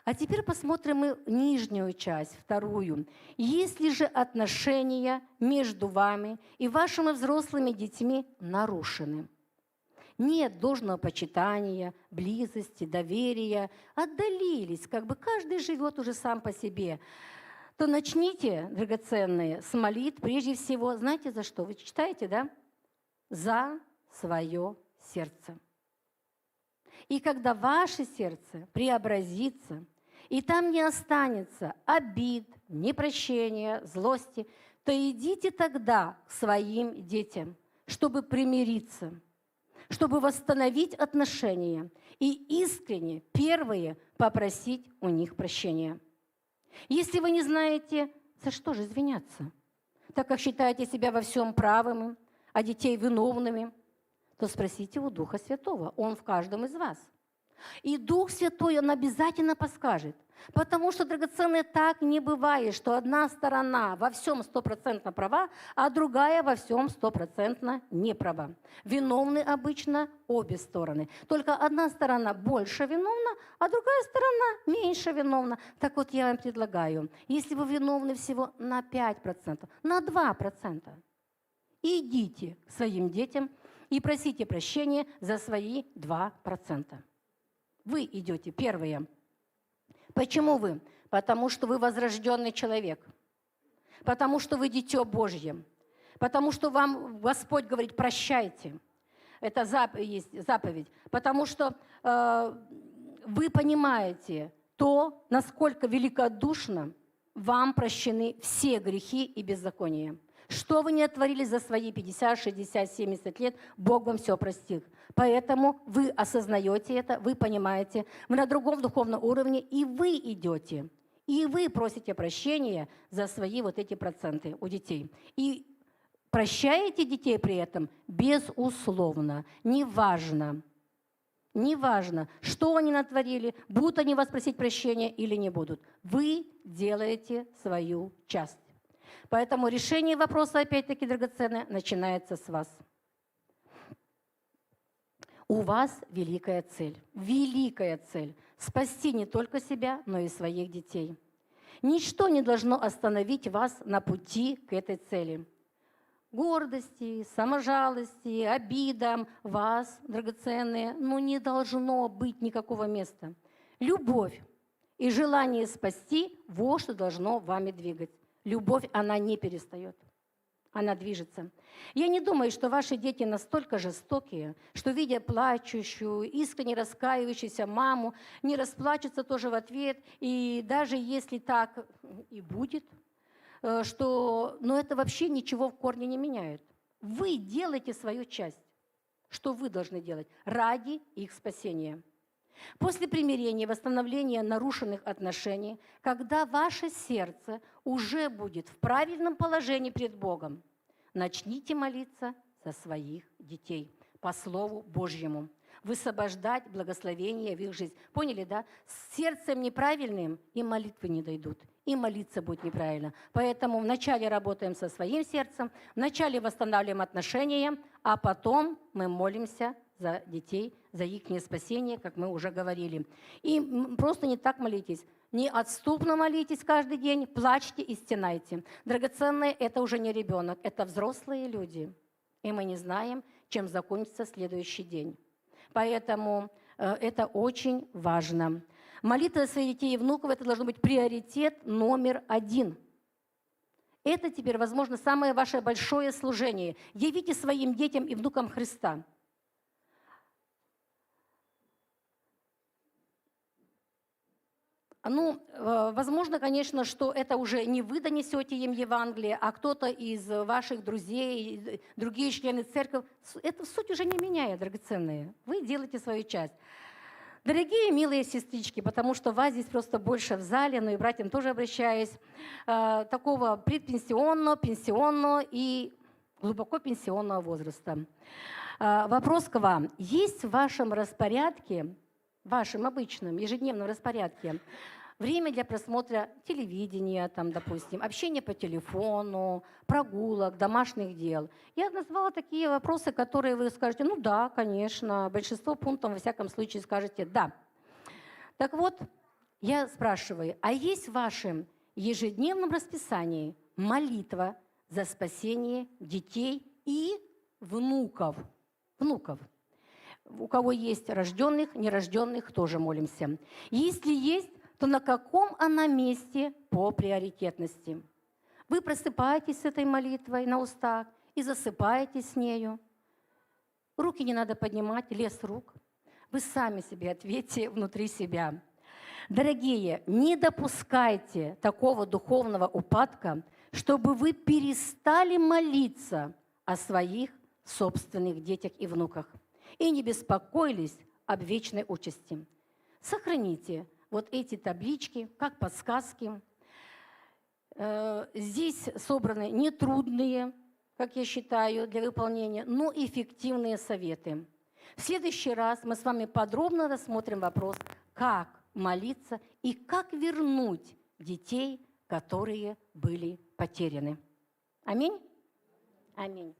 А теперь посмотрим мы нижнюю часть, вторую. Если же отношения между вами и вашими взрослыми детьми нарушены, нет должного почитания, близости, доверия, отдалились, как бы каждый живет уже сам по себе, то начните, драгоценные, с молитв, прежде всего, знаете за что? Вы читаете, да? За свое сердце. И когда ваше сердце преобразится, и там не останется обид, непрощения, злости, то идите тогда к своим детям, чтобы примириться, чтобы восстановить отношения и искренне, первые, попросить у них прощения. Если вы не знаете, за что же извиняться, так как считаете себя во всем правыми, а детей виновными, то спросите у Духа Святого, Он в каждом из вас. И Дух Святой, Он обязательно подскажет. Потому что, драгоценные, так не бывает, что одна сторона во всем 100% права, а другая во всем 100% не права. Виновны обычно обе стороны. Только одна сторона больше виновна, а другая сторона меньше виновна. Так вот, я вам предлагаю, если вы виновны всего на 5%, на 2%, идите к своим детям и просите прощения за свои 2%. Вы идете первые. Почему вы? Потому что вы возрожденный человек. Потому что вы дитё Божье. Потому что вам Господь говорит, прощайте. Это есть заповедь. Потому что вы понимаете то, насколько великодушно вам прощены все грехи и беззакония. Что вы не отворили за свои 50, 60, 70 лет, Бог вам все простил. Поэтому вы осознаете это, вы понимаете, вы на другом духовном уровне, и вы идете, и вы просите прощения за свои вот эти проценты у детей. И прощаете детей при этом безусловно, неважно, что они натворили, будут они вас просить прощения или не будут. Вы делаете свою часть. Поэтому решение вопроса, опять-таки, драгоценное, начинается с вас. У вас великая цель – спасти не только себя, но и своих детей. Ничто не должно остановить вас на пути к этой цели. Гордости, саможалости, обидам вас, драгоценные, не должно быть никакого места. Любовь и желание спасти – вот что должно вами двигать. Любовь, она не перестает, она движется. Я не думаю, что ваши дети настолько жестокие, что, видя плачущую, искренне раскаивающуюся маму, не расплачутся тоже в ответ. И даже если так и будет, но это вообще ничего в корне не меняет. Вы делаете свою часть. Что вы должны делать? Ради их спасения. После примирения, восстановления нарушенных отношений, когда ваше сердце уже будет в правильном положении перед Богом, начните молиться за своих детей по Слову Божьему, высвобождать благословение в их жизнь. Поняли, да? С сердцем неправильным и молитвы не дойдут, и молиться будет неправильно. Поэтому вначале работаем со своим сердцем, вначале восстанавливаем отношения, а потом мы молимся за детей, за их спасение, как мы уже говорили. И просто не так молитесь. Неотступно молитесь каждый день, плачьте и стенайте. Драгоценные – это уже не ребенок, это взрослые люди. И мы не знаем, чем закончится следующий день. Поэтому это очень важно. Молитва за своих детей и внуков – это должно быть приоритет номер 1. Это теперь, возможно, самое ваше большое служение. Явите своим детям и внукам Христа. Ну, возможно, конечно, что это уже не вы донесете им Евангелие, а кто-то из ваших друзей, другие члены церкви. Это суть уже не меняет, драгоценные. Вы делаете свою часть. Дорогие, милые сестрички, потому что вас здесь просто больше в зале, но и братьям тоже обращаюсь, такого предпенсионного, пенсионного и глубоко пенсионного возраста. Вопрос к вам. Есть в вашем распорядке, в вашем обычном ежедневном распорядке, время для просмотра телевидения, там, допустим, общения по телефону, прогулок, домашних дел? Я назвала такие вопросы, которые вы скажете, ну да, конечно, большинство пунктов, во всяком случае, скажете да. Так вот, я спрашиваю, а есть в вашем ежедневном расписании молитва за спасение детей и внуков? У кого есть рожденных, нерожденных, тоже молимся. Если есть, то на каком она месте по приоритетности? Вы просыпаетесь с этой молитвой на устах и засыпаетесь с нею. Руки не надо поднимать, лес рук. Вы сами себе ответьте внутри себя. Дорогие, не допускайте такого духовного упадка, чтобы вы перестали молиться о своих собственных детях и внуках и не беспокоились об вечной участи. Сохраните вот эти таблички, как подсказки. Здесь собраны нетрудные, как я считаю, для выполнения, но эффективные советы. В следующий раз мы с вами подробно рассмотрим вопрос, как молиться и как вернуть детей, которые были потеряны. Аминь? Аминь.